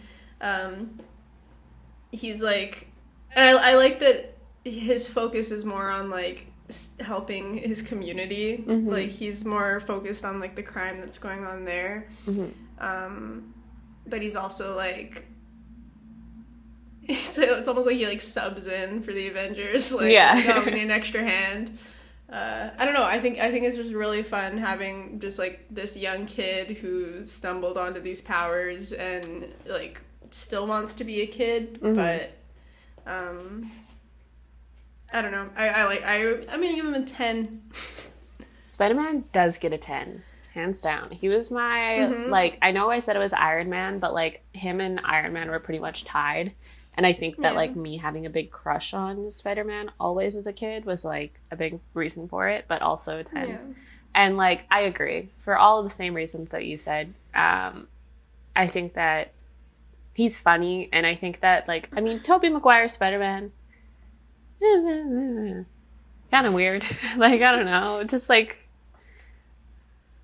he's, like... And I like that his focus is more on, like, helping his community. Like, he's more focused on, like, the crime that's going on there. But he's also, like... It's almost like he, like, subs in for the Avengers. Like, oh, we need an extra hand. I don't know. I think it's just really fun having just, like, this young kid who stumbled onto these powers and, like, still wants to be a kid, but I don't know. I'm gonna give him a 10. Spider-Man does get a 10, hands down. He was my like, I know I said it was Iron Man, but, like, him and Iron Man were pretty much tied. And I think that, like, me having a big crush on Spider-Man always as a kid was, like, a big reason for it, but also a 10. Yeah. And, like, I agree. For all of the same reasons that you said, I think that he's funny, and I think that, like, I mean, Tobey Maguire's Spider-Man, kind of weird. Like, I don't know. Just, like,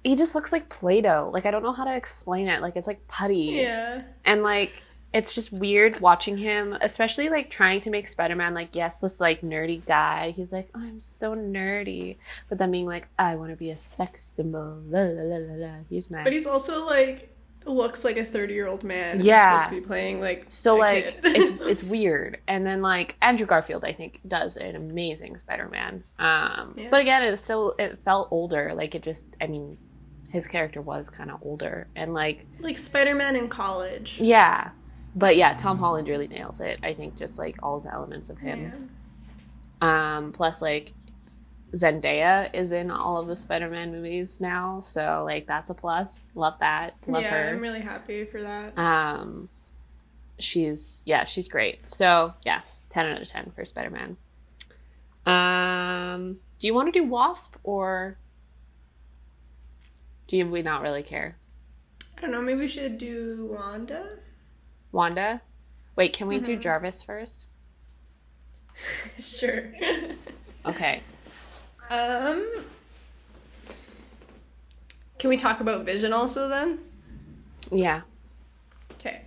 he just looks like Play-Doh. Like, I don't know how to explain it. Like, it's, like, putty. Yeah. And, like... It's just weird watching him, especially, like, trying to make Spider-Man, like, yes, this, like, nerdy guy. He's like, oh, I'm so nerdy. But then being like, I want to be a sex symbol. La, la, la, la, la. He's mad. But he's also, like, looks like a 30-year-old man. Yeah. He's supposed to be playing, like, so, a like, kid. it's weird. And then, like, Andrew Garfield, I think, does an amazing Spider-Man. But again, it felt older. Like, it just, I mean, his character was kind of older. And, like... Like Spider-Man in college. Yeah. But yeah, Tom Holland really nails it. I think just, like, all the elements of him. Yeah. Plus, like, Zendaya is in all of the Spider-Man movies now, so, like, that's a plus. Love that. Love her. Yeah, I'm really happy for that. She's great. So yeah, 10 out of 10 for Spider-Man. Do you want to do Wasp, or do we not really care? I don't know. Maybe we should do Wanda? Wait, can we do Jarvis first? Sure. Okay. Can we talk about Vision also then? Yeah. Okay.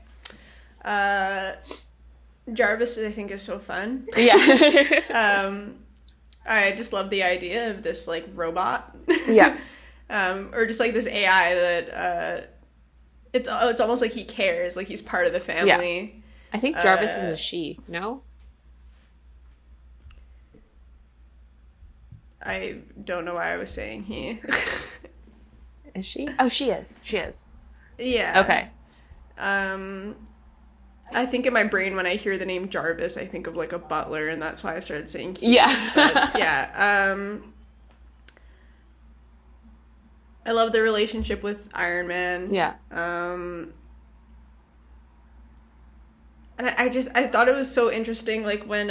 Jarvis, I think, is so fun. Yeah. I just love the idea of this, like, robot. Yeah. Or just, like, this AI that, it's almost like he cares, like he's part of the family. Yeah. I think Jarvis is a she, no? I don't know why I was saying he. Is she? Oh, she is. She is. Yeah. Okay. I think in my brain when I hear the name Jarvis, I think of, like, a butler, and that's why I started saying he. Yeah. But, yeah. I love the relationship with Iron Man. Yeah. And I thought it was so interesting, like, when,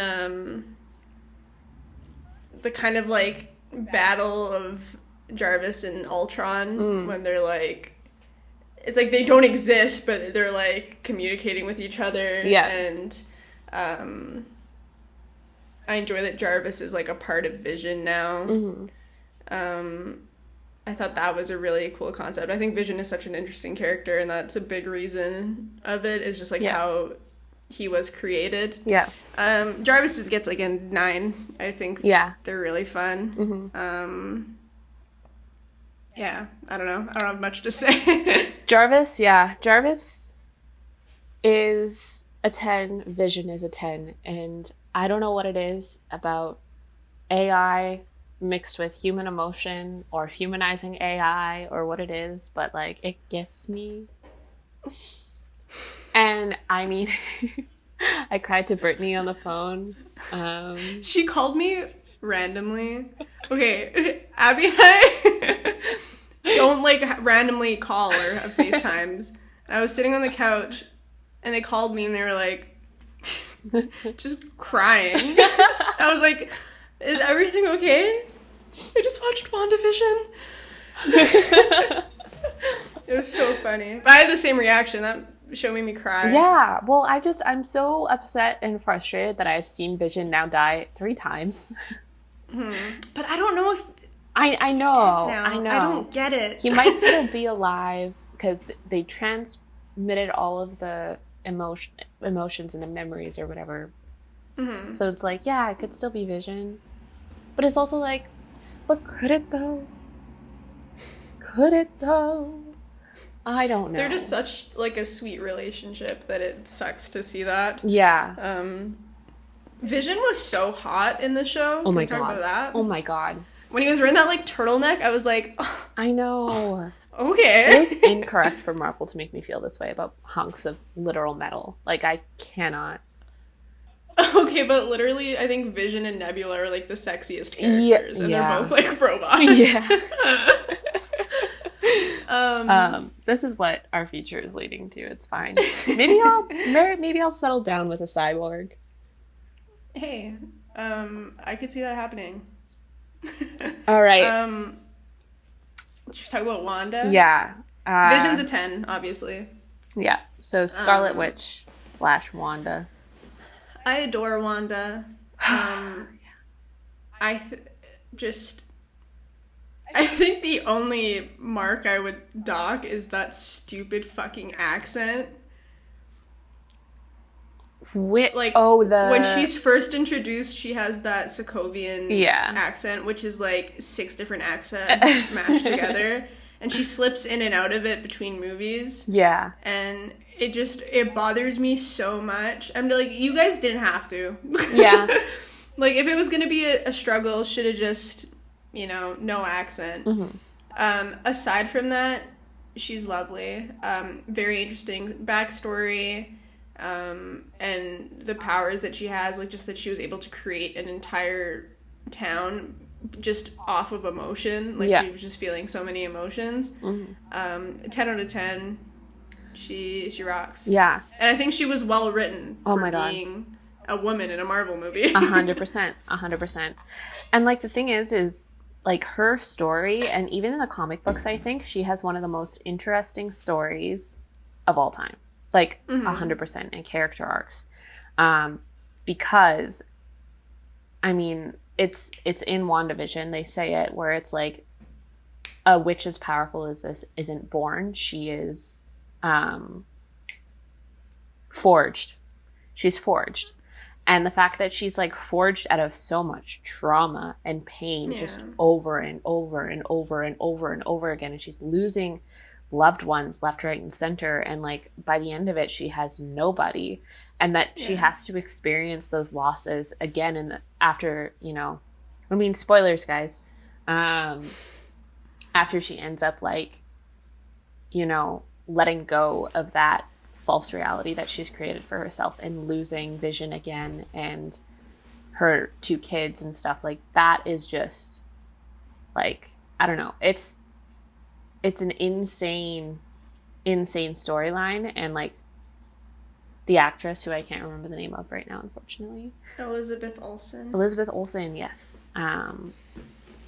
the kind of, like, battle of Jarvis and Ultron, when they're, like, it's like they don't exist, but they're, like, communicating with each other. Yeah. And, I enjoy that Jarvis is, like, a part of Vision now. Mm-hmm. I thought that was a really cool concept. I think Vision is such an interesting character, and that's a big reason of it, is just, like, how he was created. Yeah. Jarvis gets, like, a 9, I think. Yeah. They're really fun. Mm-hmm. Yeah, I don't know. I don't have much to say. Jarvis, yeah. Jarvis is a 10. Vision is a 10. And I don't know what it is about AI mixed with human emotion or humanizing AI or what it is, but, like, it gets me. And I mean, I cried to Brittany on the phone. She called me randomly. Okay, Abby and I don't, like, randomly call or have FaceTimes. And I was sitting on the couch and they called me and they were like, just crying. I was like, is everything okay? I just watched WandaVision. It was so funny. But I had the same reaction. That show made me cry. Yeah. Well, I'm so upset and frustrated that I've seen Vision now die 3 times. But I don't know if I know. I know. I don't get it. He might still be alive because they transmitted all of the emotions and the memories or whatever. Mm-hmm. So it's like, yeah, it could still be Vision. But it's also like, but could it though? Could it though? I don't know. They're just such like a sweet relationship that it sucks to see that. Yeah. Vision was so hot in the show. Oh my God. Talk about that? Oh my God. When he was wearing that like turtleneck, I was like, oh, I know. Okay. It is incorrect for Marvel to make me feel this way about hunks of literal metal. Like, I cannot. Okay, but literally, I think Vision and Nebula are like the sexiest characters, and they're both like robots. Yeah. This is what our future is leading to. It's fine. Maybe I'll settle down with a cyborg. Hey, I could see that happening. All right. Should we talk about Wanda? Yeah. Vision's a 10, obviously. Yeah. So Scarlet Witch / Wanda. I adore Wanda. I think the only mark I would dock is that stupid fucking accent. When she's first introduced, she has that Sokovian accent, which is like 6 different accents mashed together, and she slips in and out of it between movies. Yeah. And it bothers me so much. I'm like, you guys didn't have to. Yeah. Like, if it was going to be a struggle, should have just, no accent. Mm-hmm. Aside from that, she's lovely. Very interesting backstory. And the powers that she has, like, just that she was able to create an entire town just off of emotion. Like, she was just feeling so many emotions. Mm-hmm. 10 out of 10. She rocks. Yeah. And I think she was well written for being a woman in a Marvel movie. 100%. 100%. And, like, the thing is, like, her story, and even in the comic books, I think, she has one of the most interesting stories of all time. Like, 100% in character arcs. Because, I mean, it's in WandaVision, they say it, where it's like, a witch as powerful as this isn't born. She is forged. She's forged. And the fact that she's, like, forged out of so much trauma and pain just over and over and over and over and over again. And she's losing loved ones left, right, and center. And, like, by the end of it, she has nobody. And that she has to experience those losses again. And after, spoilers, guys. After she ends up, like, letting go of that false reality that she's created for herself and losing Vision again and her 2 kids and stuff, like, that is just, like, I don't know, it's an insane storyline. And, like, the actress, who I can't remember the name of right now, unfortunately, Elizabeth Olsen, yes.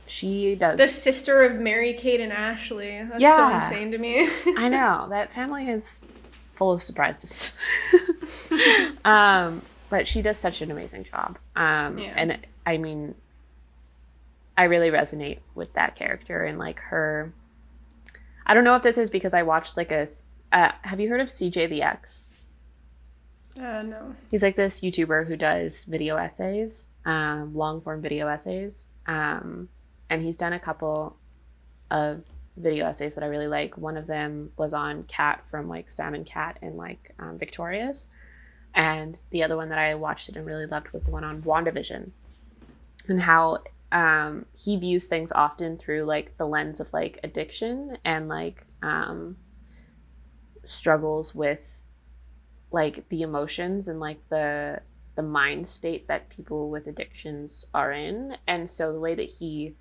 She does. The sister of Mary Kate and Ashley. That's so insane to me. I know. That family is full of surprises. But she does such an amazing job. And, I mean, I really resonate with that character and, like, her... I don't know if this is because I watched, like, have you heard of CJ the X? No. He's, like, this YouTuber who does video essays, long-form video essays. And he's done a couple of video essays that I really like. One of them was on Cat from, like, Sam and Cat and, like, Victorious. And the other one that I watched it and really loved was the one on WandaVision. And how he views things often through, like, the lens of, like, addiction and, like, struggles with, like, the emotions and, like, the mind state that people with addictions are in. And so the way that he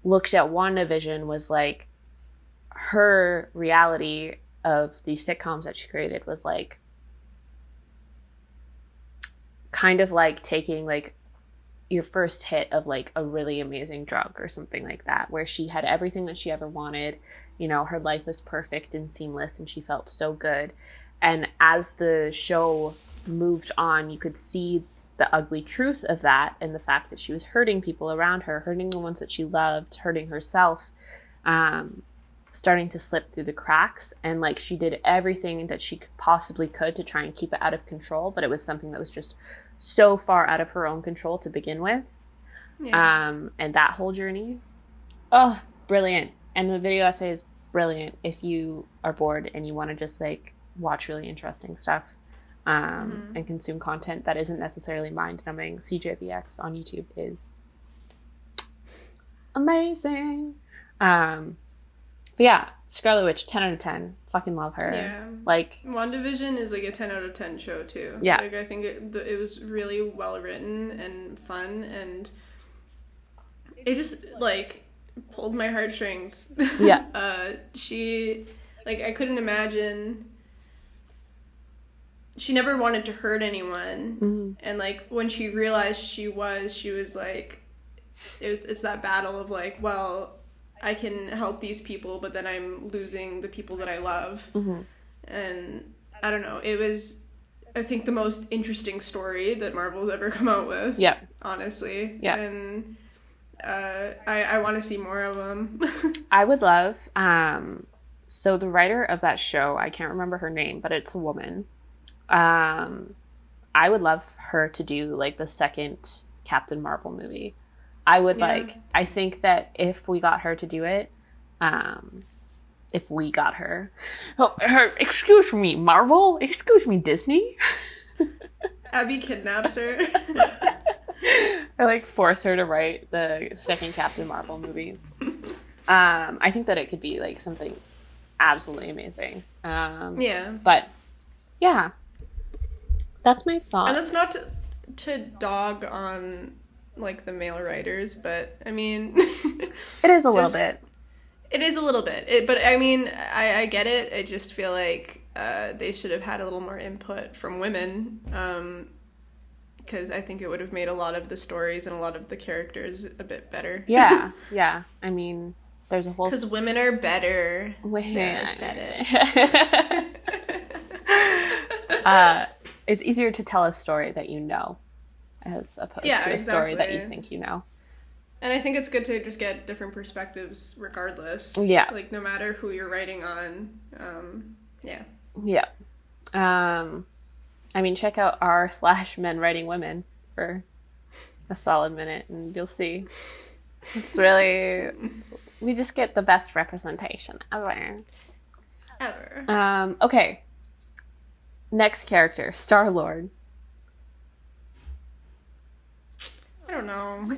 looked at WandaVision was, like, her reality of these sitcoms that she created was, like, kind of like taking, like, your first hit of, like, a really amazing drug or something like that, where she had everything that she ever wanted. Her life was perfect and seamless and she felt so good. And as the show moved on, you could see the ugly truth of that and the fact that she was hurting people around her, hurting the ones that she loved, hurting herself, starting to slip through the cracks. And like she did everything that she possibly could to try and keep it out of control, but it was something that was just so far out of her own control to begin with. Yeah. And that whole journey, oh, brilliant. And the video essay is brilliant if you are bored and you want to just like watch really interesting stuff and consume content that isn't necessarily mind-numbing. CJVX on YouTube is amazing. But yeah, Scarlet Witch, 10 out of 10. Fucking love her. Yeah. Like, WandaVision is like a 10 out of 10 show too. Yeah. Like I think it was really well written and fun, and it just like pulled my heartstrings. Yeah. She, like, I couldn't imagine. She never wanted to hurt anyone, and like when she realized she was like, it's that battle of like, well, I can help these people, but then I'm losing the people that I love. And I don't know, it was, I think, the most interesting story that Marvel's ever come out with. Yeah. Honestly. Yeah. And I want to see more of them. I would love, so the writer of that show, I can't remember her name, but it's a woman. I would love her to do like the second Captain Marvel movie. I would like, I think that if we got her to do it, if we got her, excuse me, Marvel, excuse me, Disney. Abby kidnaps her. Or like force her to write the second Captain Marvel movie. I think that it could be like something absolutely amazing. Yeah. But yeah, that's my thoughts. And that's not to dog on like the male writers, but I mean, it is a little bit. It is a little bit. But I mean, I get it. I just feel like they should have had a little more input from women, because I think it would have made a lot of the stories and a lot of the characters a bit better. Yeah, yeah. I mean, there's a whole... Because women are better. There, I said it. It's easier to tell a story that you know, as opposed to a story that you think you know. And I think it's good to just get different perspectives regardless. Yeah. Like, no matter who you're writing on. Yeah. Yeah. I mean, check out r/men writing women for a solid minute and you'll see. It's really... We just get the best representation ever. Okay. Next character, Star-Lord. I don't know.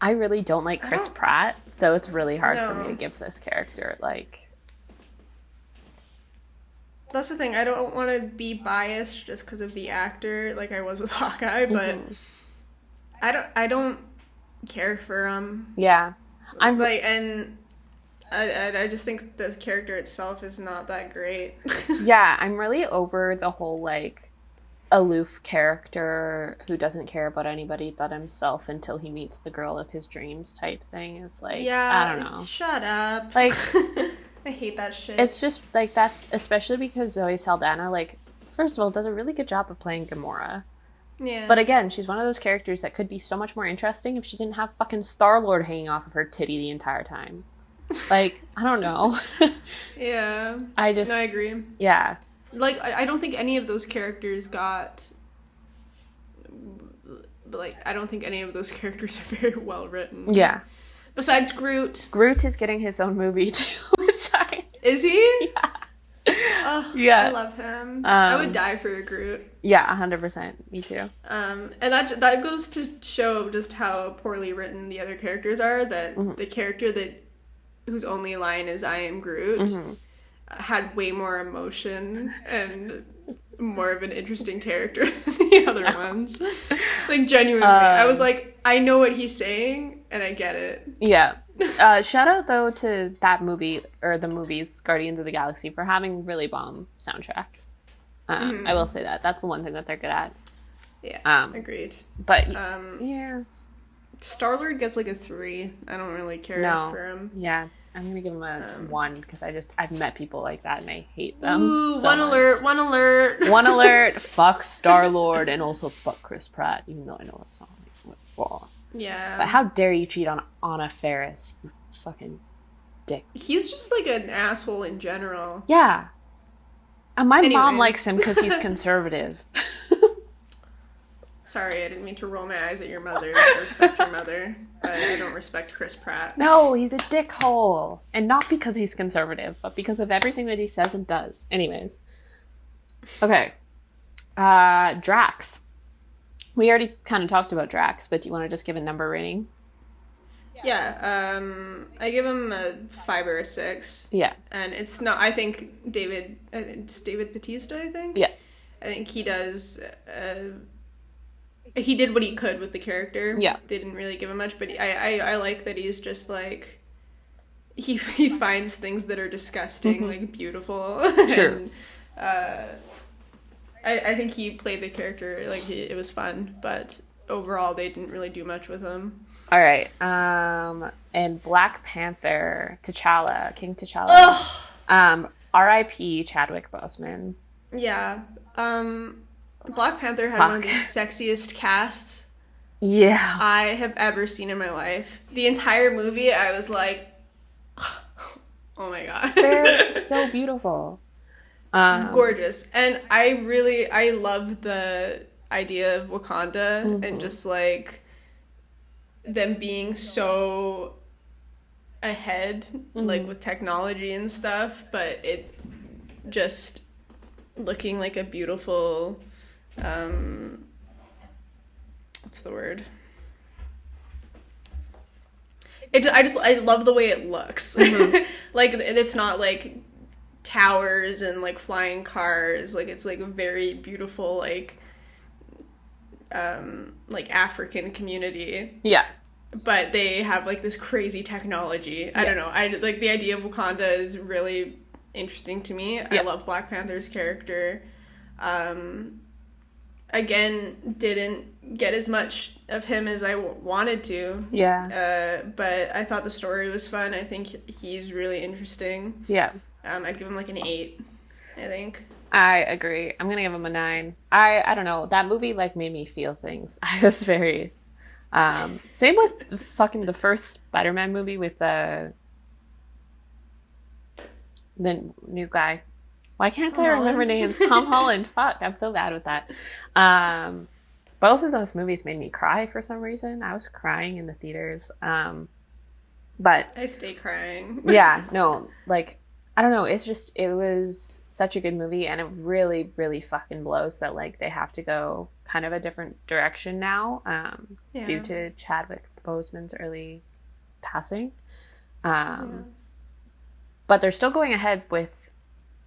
I really don't like Chris Pratt, so it's really hard for me to give this character, like... That's the thing. I don't want to be biased just because of the actor, like I was with Hawkeye, but I don't care for him. Yeah. I'm like, and I just think the character itself is not that great. Yeah, I'm really over the whole, like, aloof character who doesn't care about anybody but himself until he meets the girl of his dreams type thing. It's like, I don't know. Shut up. Like, I hate that shit. It's just, like, that's, especially because Zoe Saldana, like, first of all, does a really good job of playing Gamora. Yeah. But again, she's one of those characters that could be so much more interesting if she didn't have fucking Star-Lord hanging off of her titty the entire time. Like, I don't know. Yeah. No, I agree. Yeah. Like, I don't think any of those characters got... Like, I don't think any of those characters are very well written. Yeah. Besides Groot. Groot is getting his own movie, too. Is he? Yeah. Oh, yeah. I love him. I would die for a Groot. Yeah, 100%. Me too. And that goes to show just how poorly written the other characters are, that the character whose only line is "I am Groot" had way more emotion and more of an interesting character than the other ones. Like, genuinely. I was like, I know what he's saying, and I get it. Yeah. Shout out, though, to that movie, or the movies, Guardians of the Galaxy, for having really bomb soundtrack. I will say that. That's the one thing that they're good at. Yeah, agreed. But, yeah. Star-Lord gets like a 3. I don't really care for him. Yeah. I'm gonna give him a 1 because I've met people like that and I hate them. Ooh, so one much. alert, one alert. One alert, fuck Star-Lord and also fuck Chris Pratt, even though I know that's not wrong. Yeah. But how dare you cheat on Anna Faris, you fucking dick. He's just like an asshole in general. Yeah. And my mom likes him because he's conservative. Sorry, I didn't mean to roll my eyes at your mother. I respect your mother, but I don't respect Chris Pratt. No, he's a dickhole. And not because he's conservative, but because of everything that he says and does. Anyways. Okay. Drax. We already kind of talked about Drax, but do you want to just give a number rating? Yeah, I give him a 5 or a 6. Yeah. And it's not, I think it's David Bautista, I think? Yeah. I think he does, he did what he could with the character. Yeah. They didn't really give him much, but I like that he's just like, he finds things that are disgusting, like, beautiful. Sure. And, I think he played the character, like, it was fun, but overall they didn't really do much with him. All right. And Black Panther, T'Challa, King T'Challa. Ugh! R.I.P. Chadwick Boseman. Yeah. Black Panther had one of the sexiest casts Yeah. I have ever seen in my life. The entire movie, I was like, oh my god. They're so beautiful. Gorgeous. And I love the idea of Wakanda and just like them being so ahead, like with technology and stuff, but it just looking like a beautiful, what's the word? I love the way it looks. Like, it's not like towers and like flying cars. Like, it's like a very beautiful, like African community. Yeah. But they have like this crazy technology. I don't know. I like the idea of Wakanda is really interesting to me. I love Black Panther's character. Again, didn't get as much of him as I wanted to. Yeah. But I thought the story was fun. I think he's really interesting. Yeah. I'd give him like an 8, I think. I agree. I'm gonna give him a 9. I don't know. That movie like made me feel things. I was very same with the first Spider-Man movie with the new guy. Why can't I remember names? Tom Holland. Fuck, I'm so bad with that. Both of those movies made me cry for some reason. I was crying in the theaters. But I stay crying. Yeah, no, like, I don't know. It was such a good movie, and it really, really fucking blows that like they have to go kind of a different direction now, due to Chadwick Boseman's early passing. But they're still going ahead with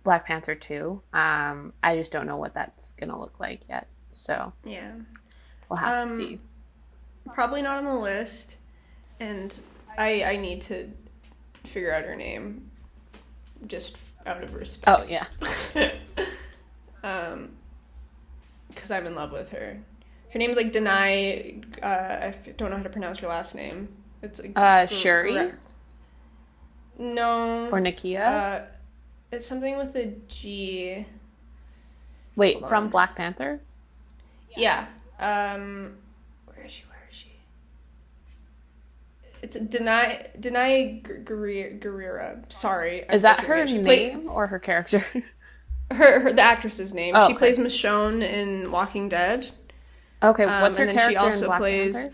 Black Panther 2. I just don't know what that's gonna look like yet. So yeah, we'll have to see. Probably not on the list, and I need to figure out her name, just out of respect. Oh yeah. Because I'm in love with her. Her name's like Denai. I don't know how to pronounce her last name. It's Shuri. No. Or Nakia. It's something with a G. Wait, from Black Panther? Yeah. Where is she? It's Denai Guerrera. Sorry. Is that her name or her character? The actress's name. Oh, she plays Michonne in Walking Dead. Okay, what's her and then character she also in Black plays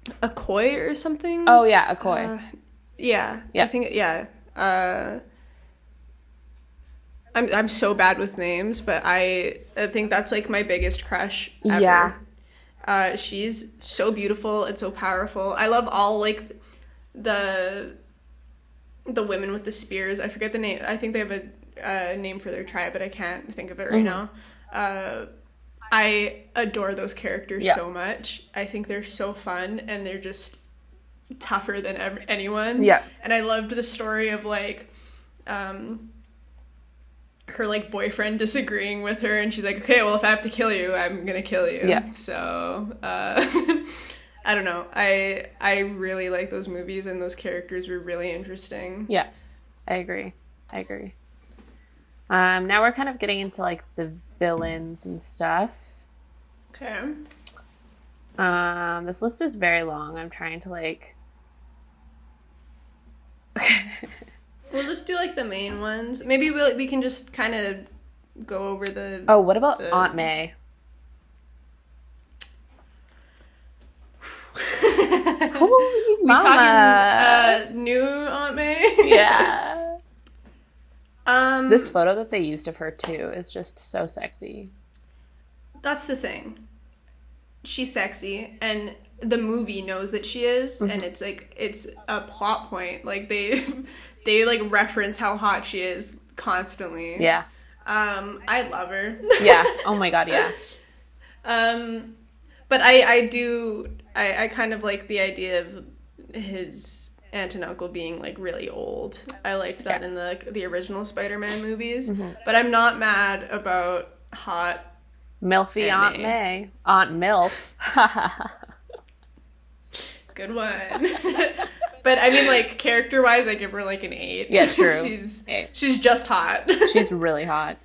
Panther? Okoye or something. Oh yeah, Okoye. Yeah. I think I'm so bad with names, but I think that's like my biggest crush ever. Yeah. She's so beautiful and so powerful. I love all like the women with the spears. I forget the name. I think they have a name for their tribe, but I can't think of it right now. I adore those characters so much. I think they're so fun, and they're just tougher than anyone. Yeah. And I loved the story of like her like boyfriend disagreeing with her, and she's like, okay, well, if I have to kill you, I'm gonna kill you. Yeah. So I don't know. I really like those movies, and those characters were really interesting. Yeah, I agree. Now we're kind of getting into like the villains and stuff. Okay. This list is very long. I'm trying to like. We'll just do like the main ones. Maybe we can just kind of go over the. Oh, what about Aunt May? Holy we talking new Aunt May? Yeah. This photo that they used of her too is just so sexy. That's the thing. She's sexy, and the movie knows that she is, and it's like it's a plot point. Like they like reference how hot she is constantly. Yeah. I love her. Yeah. Oh my god, yeah. But I kind of like the idea of his aunt and uncle being like really old. I liked that in the original Spider-Man movies. But I'm not mad about hot Milfy Aunt May. Aunt Milf. Good one. But I mean, like, character-wise, I give her like an 8. Yeah, true. She's just hot. She's really hot.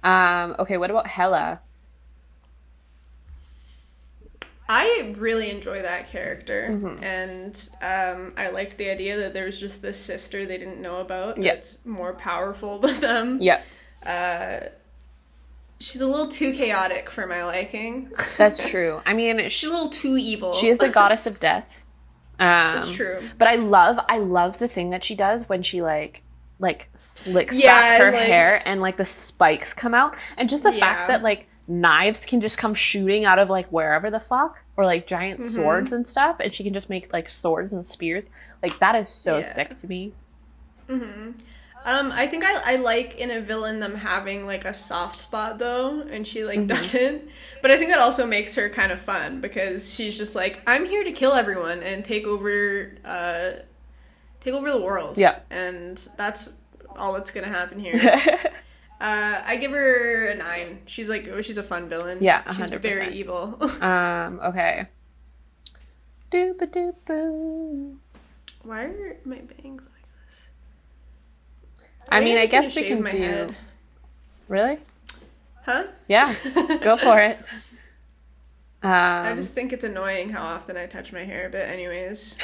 Okay, what about Hella? I really enjoy that character, and I liked the idea that there's just this sister they didn't know about that's more powerful than them. Yep. She's a little too chaotic for my liking. That's true. I mean, she's a little too evil. She is the goddess of death. That's true. But I love the thing that she does when she like slicks back her hair and like the spikes come out, and just the fact that like knives can just come shooting out of like wherever the fuck, or like giant swords and stuff, and she can just make like swords and spears. Like that is so sick to me. I think I like in a villain them having like a soft spot though, and she like doesn't. But I think that also makes her kind of fun because she's just like, I'm here to kill everyone and take over the world. Yeah. And that's all that's gonna happen here. I give her a 9. She's a fun villain. Yeah, 100%. She's very evil. Okay. Doop-a-doop-boo. Why are my bangs like this? I mean, I guess we can do... Head. Really? Huh? Yeah. Go for it. I just think it's annoying how often I touch my hair, but anyways.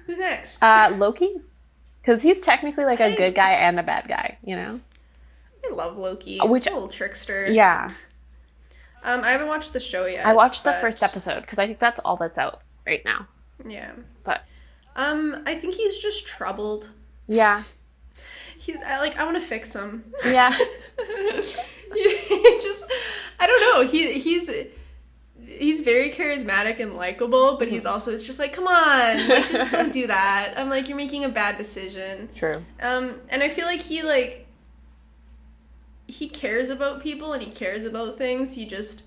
Who's next? Loki? Because he's technically like a good guy and a bad guy, you know? I love Loki. A little trickster. Yeah. I haven't watched the show yet. I watched the first episode because I think that's all that's out right now. Yeah. But I think he's just troubled. Yeah. I want to fix him. Yeah. I don't know. He's very charismatic and likable, but he's also, it's just like, come on, like, just don't do that. I'm like, you're making a bad decision. True. And I feel like he cares about people and he cares about things. He just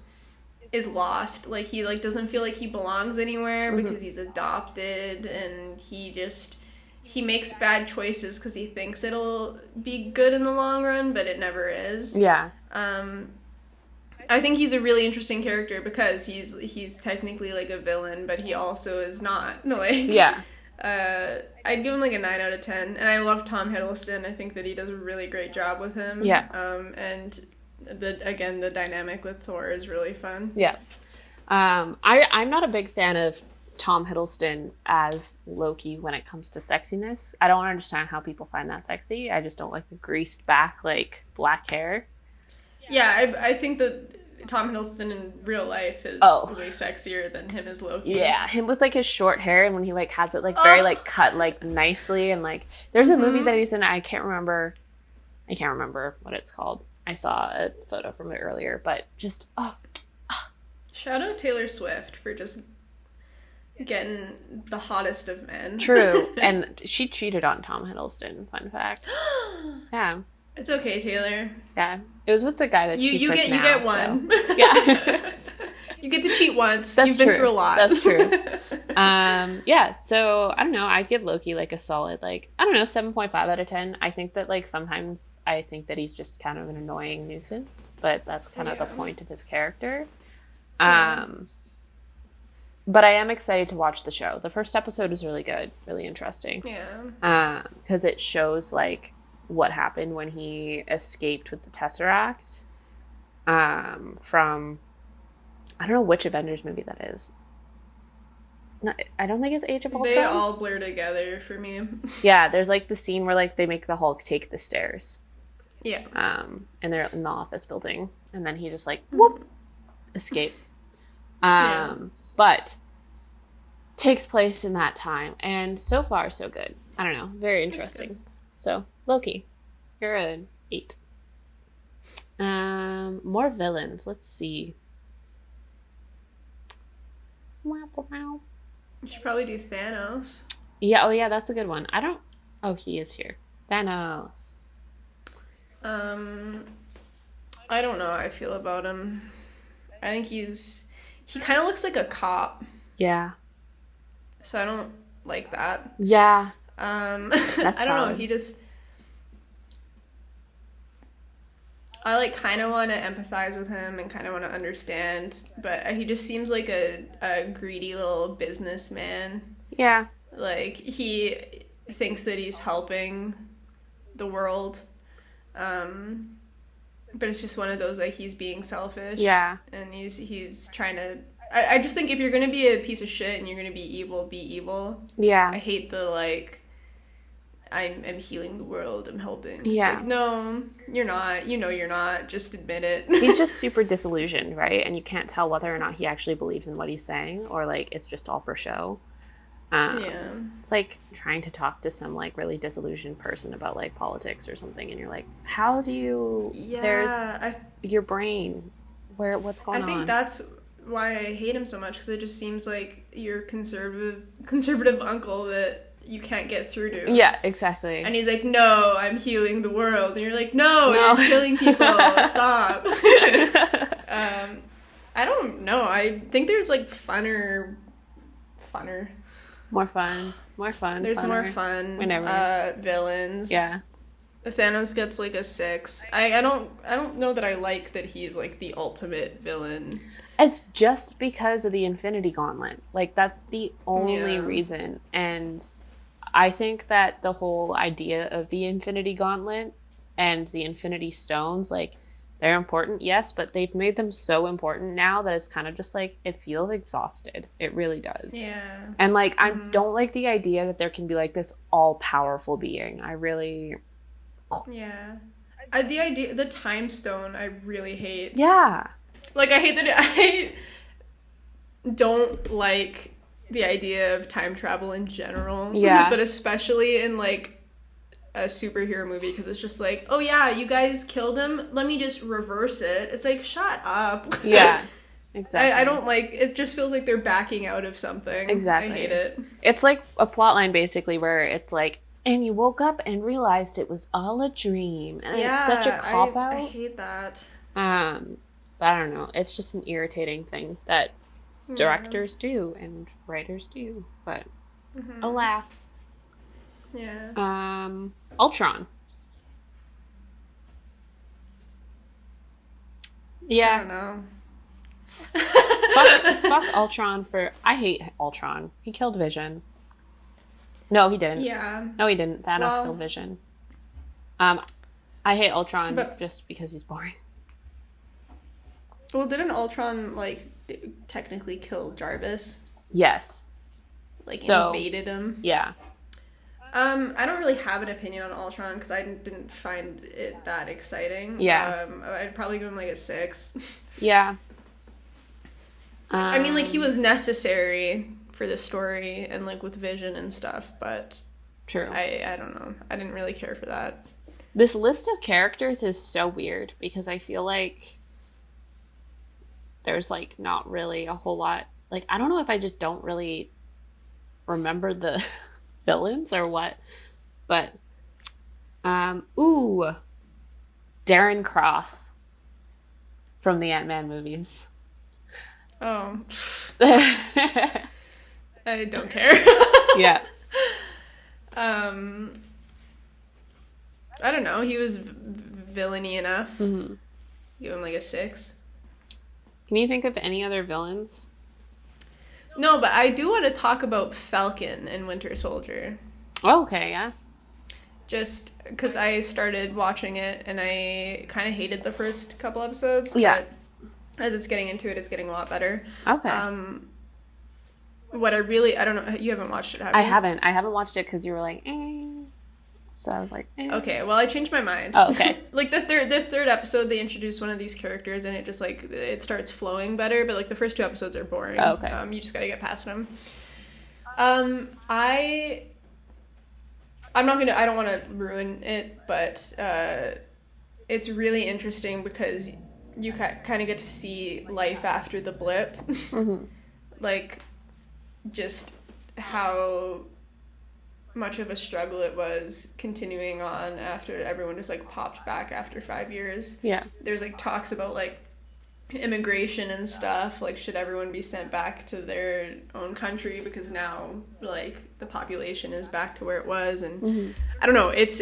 is lost. Like, he doesn't feel like he belongs anywhere because he's adopted, and he makes bad choices because he thinks it'll be good in the long run, but it never is. Yeah. I think he's a really interesting character because he's technically like a villain, but he also is not. Yeah. I'd give him like a 9 out of 10, and I love Tom Hiddleston. I think that he does a really great job with him. Yeah. And the dynamic with Thor is really fun. Yeah. I'm not a big fan of Tom Hiddleston as Loki when it comes to sexiness. I don't understand how people find that sexy. I just don't like the greased back, like, black hair. Yeah, I think that Tom Hiddleston in real life is way sexier than him as Loki. Yeah, him with, like, his short hair, and when he, like, has it, like, very, like, cut, like, nicely, and, like, there's a movie that he's in, I can't remember what it's called. I saw a photo from it earlier, but just, Shout out Taylor Swift for just getting the hottest of men. True. And she cheated on Tom Hiddleston, fun fact. Yeah. It's okay, Taylor. Yeah. It was with the guy that she's with now. You get one. So. Yeah. You get to cheat once. That's You've been through a lot. That's true. Yeah, so I don't know. I'd give Loki like a solid, like, I don't know, 7.5 out of 10. I think that, like, sometimes I think that he's just kind of an annoying nuisance, but that's kind of the point of his character. But I am excited to watch the show. The first episode is really good, really interesting. Yeah. Because it shows, like, what happened when he escaped with the Tesseract from, I don't know which Avengers movie that is. No, I don't think it's Age of Ultron. They all blur together for me. Yeah, there's, like, the scene where, like, they make the Hulk take the stairs. Yeah. And they're in the office building. And then he just, like, whoop, escapes. But takes place in that time. And so far, so good. I don't know. Very interesting. So, Loki, you're an 8. More villains. Let's see. Wow. You should probably do Thanos. Yeah, oh yeah, that's a good one. Oh, he is here. Thanos. I don't know how I feel about him. I think he kind of looks like a cop. Yeah. So I don't like that. Yeah. That's I don't know, I like kind of want to empathize with him and kind of want to understand, but he just seems like a greedy little businessman. Yeah. Like, he thinks that he's helping the world, but it's just one of those, like, he's being selfish. Yeah. And he's trying to... I just think if you're going to be a piece of shit and you're going to be evil. Yeah. I hate the, like... I'm healing the world, I'm helping. Yeah. It's like, no, you're not. You know you're not. Just admit it. He's just super disillusioned, right? And you can't tell whether or not he actually believes in what he's saying or, like, it's just all for show. Yeah. It's like trying to talk to some, like, really disillusioned person about, like, politics or something, and you're like, how do you... Yeah. There's your brain. What's going on? I think that's why I hate him so much, because it just seems like your conservative uncle that you can't get through to. Yeah, exactly. And he's like, no, I'm healing the world. And you're like, no. You're killing people. Stop. I don't know. I think there's, like, funner. More fun. There's funner. more fun. Whenever. Villains. Yeah. Thanos gets, like, a 6. I don't know that I like that he's, like, the ultimate villain. It's just because of the Infinity Gauntlet. Like, that's the only reason. And I think that the whole idea of the Infinity Gauntlet and the Infinity Stones, like, they're important, yes, but they've made them so important now that it's kind of just, like, it feels exhausted. It really does. Yeah. And, like, I don't like the idea that there can be, like, this all-powerful being. I really... Yeah. The time stone, I really hate. Yeah. Like, I don't like the idea of time travel in general. Yeah. But especially in, like, a superhero movie, because it's just like, oh yeah, you guys killed him, let me just reverse it. It's like, shut up. Yeah. Exactly. I don't like, it just feels like they're backing out of something. Exactly. I hate it. It's like a plotline, basically, where it's like, and you woke up and realized it was all a dream. And it's such a cop-out. I hate that. But I don't know. It's just an irritating thing that directors do and writers do. But alas. Yeah. Ultron. Yeah. I don't know. Fuck Ultron for... I hate Ultron. He killed Vision. No, he didn't. Yeah. No, he didn't. Thanos killed Vision. I hate Ultron just because he's boring. Well, didn't Ultron, like, technically kill Jarvis? Yes. Like, invaded him? Yeah. I don't really have an opinion on Ultron because I didn't find it that exciting. Yeah. I'd probably give him, like, a 6. Yeah. I mean, like, he was necessary for the story and, like, with Vision and stuff, but... True. I don't know. I didn't really care for that. This list of characters is so weird because I feel like there's, like, not really a whole lot... Like, I don't know if I just don't really remember the villains or what, but... Darren Cross from the Ant-Man movies. Oh. I don't care. Yeah. I don't know. He was villainy enough. Mm-hmm. Give him like a 6. Can you think of any other villains? No, but I do want to talk about Falcon and Winter Soldier. Okay, yeah. Just because I started watching it and I kind of hated the first couple episodes. Yeah. But as it's getting into it, it's getting a lot better. Okay. I don't know, you haven't watched it, have you? I haven't watched it because you were like, eh. So I was like, eh. Okay, well, I changed my mind. Oh, okay. Like, the third episode, they introduce one of these characters, and it just, like, it starts flowing better, but, like, the first 2 episodes are boring. Oh, okay. You just gotta get past them. I don't want to ruin it, but it's really interesting because you kind of get to see life after the blip. Mm-hmm. Like, just how much of a struggle it was continuing on after everyone just, like, popped back after 5 years. Yeah. There's, like, talks about, like, immigration and stuff. Like, should everyone be sent back to their own country because now, like, the population is back to where it was. And mm-hmm. I don't know, it's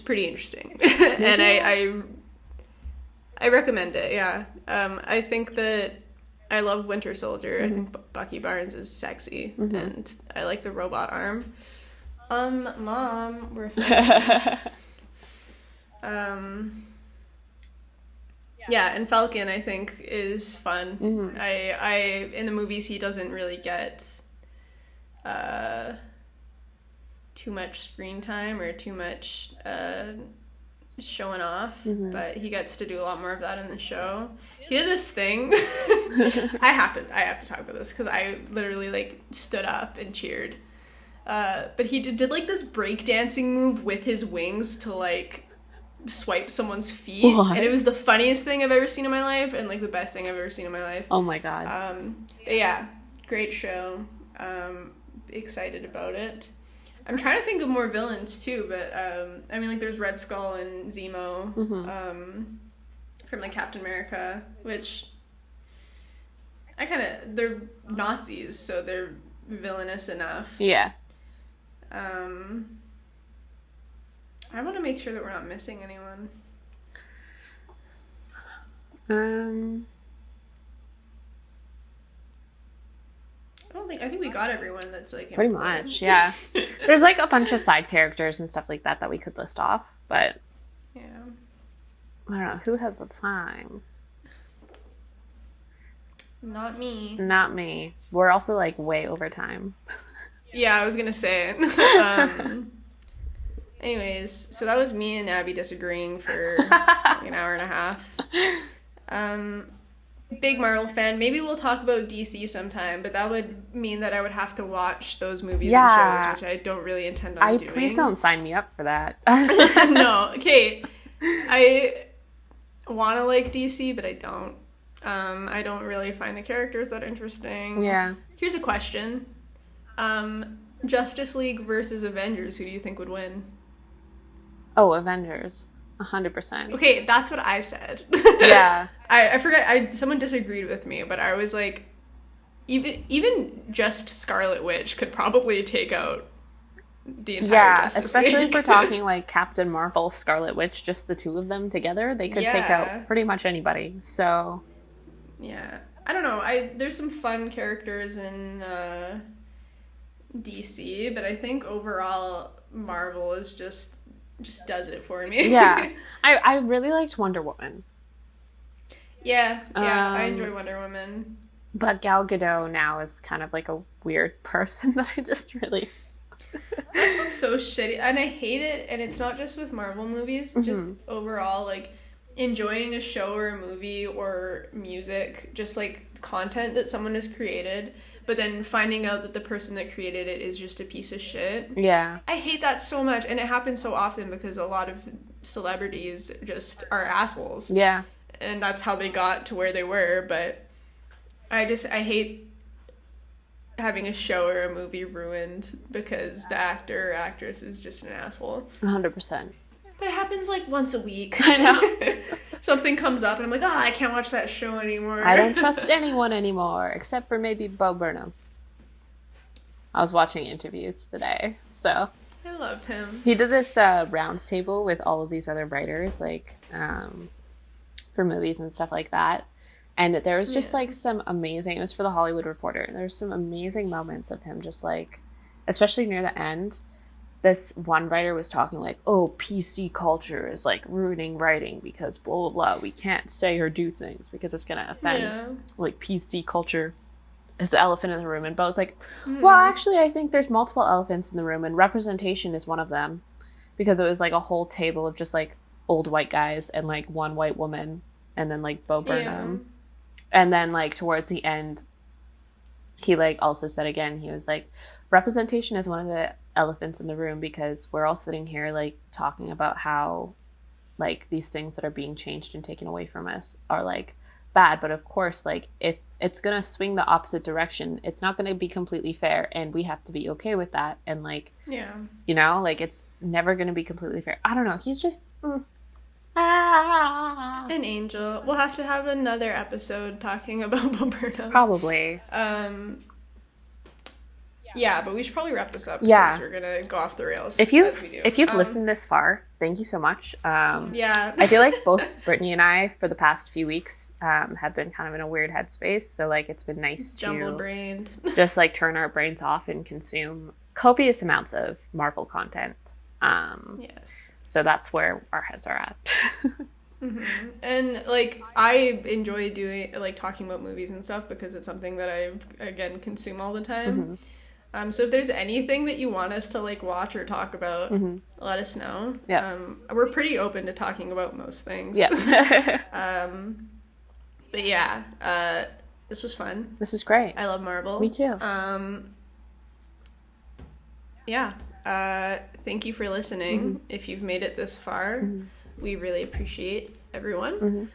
pretty interesting. And I recommend it. Yeah. I think that I love Winter Soldier. Mm-hmm. I think Bucky Barnes is sexy. Mm-hmm. And I like the robot arm. Mom, we're yeah, and Falcon, I think, is fun. Mm-hmm. I in the movies, he doesn't really get too much screen time or too much showing off, mm-hmm. but he gets to do a lot more of that in the show. He did this thing. I have to talk about this because I literally, like, stood up and cheered. But he did like this breakdancing move with his wings to, like, swipe someone's feet. What? And it was the funniest thing I've ever seen in my life and, like, the best thing I've ever seen in my life. Oh my god. But yeah, great show. Excited about it. I'm trying to think of more villains too, but I mean, like, there's Red Skull and Zemo, mm-hmm. From, like, Captain America, which they're Nazis, so they're villainous enough. Yeah. I want to make sure that we're not missing anyone. I think we got everyone that's, like, pretty important. much, yeah. There's, like, a bunch of side characters and stuff like that we could list off, but yeah, I don't know, who has the time? Not me. Not me. We're also, like, way over time. Yeah, I was gonna say it. Anyways, so that was me and Abby disagreeing for like an hour and a half. Big Marvel fan. Maybe we'll talk about DC sometime, but that would mean that I would have to watch those movies and shows, which I don't really intend on doing. Please don't sign me up for that. No, okay. I want to like DC, but I don't. I don't really find the characters that interesting. Yeah. Here's a question. Justice League versus Avengers, who do you think would win? Oh, Avengers. 100%. Okay, that's what I said. Yeah. I forgot, someone disagreed with me, but I was like, even just Scarlet Witch could probably take out the entire Justice League. Especially if we're talking, like, Captain Marvel, Scarlet Witch, just the two of them together, they could take out pretty much anybody, so... Yeah. I don't know, there's some fun characters in DC, but I think overall Marvel is just does it for me. Yeah. I really liked Wonder Woman. Yeah, I enjoy Wonder Woman. But Gal Gadot now is kind of like a weird person that I just really... That's what's so shitty, and I hate it, and it's not just with Marvel movies, mm-hmm. just overall, like, enjoying a show or a movie or music, just, like, content that someone has created, but then finding out that the person that created it is just a piece of shit. Yeah. I hate that so much, and it happens so often because a lot of celebrities just are assholes. Yeah. And that's how they got to where they were, but I hate having a show or a movie ruined because the actor or actress is just an asshole. 100%. But it happens, like, once a week. I know. Something comes up and I'm like, I can't watch that show anymore. I don't trust anyone anymore, except for maybe Bo Burnham. I was watching interviews today, so... I love him. He did this round table with all of these other writers, like, for movies and stuff like that. And there was just like some amazing, it was for the Hollywood Reporter, there's some amazing moments of him just like, especially near the end, this one writer was talking like, oh, PC culture is like ruining writing because blah blah blah, we can't say or do things because it's gonna offend like PC culture is the elephant in the room. And Bo's like, well, actually I think there's multiple elephants in the room and representation is one of them, because it was like a whole table of just like old white guys and like one white woman and then like Bo Burnham. And then like towards the end he like also said again, he was like, representation is one of the elephants in the room because we're all sitting here like talking about how like these things that are being changed and taken away from us are like bad, but of course like if it's gonna swing the opposite direction, it's not gonna be completely fair, and we have to be okay with that. And like, you know, like it's never gonna be completely fair. I don't know, he's just an angel. We'll have to have another episode talking about Bo Burnham. Probably. Yeah, but we should probably wrap this up because we're gonna go off the rails. If you've listened this far, thank you so much. I feel like both Brittany and I for the past few weeks have been kind of in a weird headspace, so like it's been nice jumble-brained. Just like turn our brains off and consume copious amounts of Marvel content. Yes. So that's where our heads are at. And like I enjoy doing like talking about movies and stuff because it's something that I again consume all the time. So if there's anything that you want us to like watch or talk about, let us know. We're pretty open to talking about most things. But yeah, this was fun. This is great. I love Marvel. Me too. Thank you for listening. If you've made it this far, we really appreciate everyone.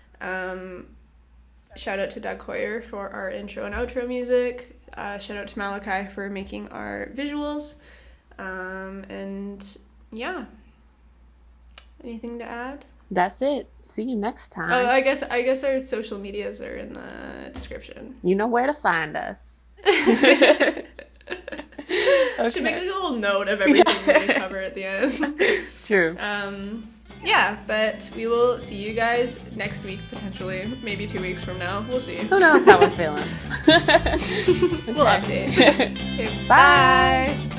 Shout out to Doug Hoyer for our intro and outro music. Shout out to Malachi for making our visuals. And yeah. Anything to add? That's it. See you next time. Oh, I guess our social medias are in the description. You know where to find us. Should make like a little note of everything we cover at the end. True. Yeah, but we will see you guys next week, potentially. Maybe 2 weeks from now. We'll see. Who knows how we're feeling. We'll update. Okay, bye.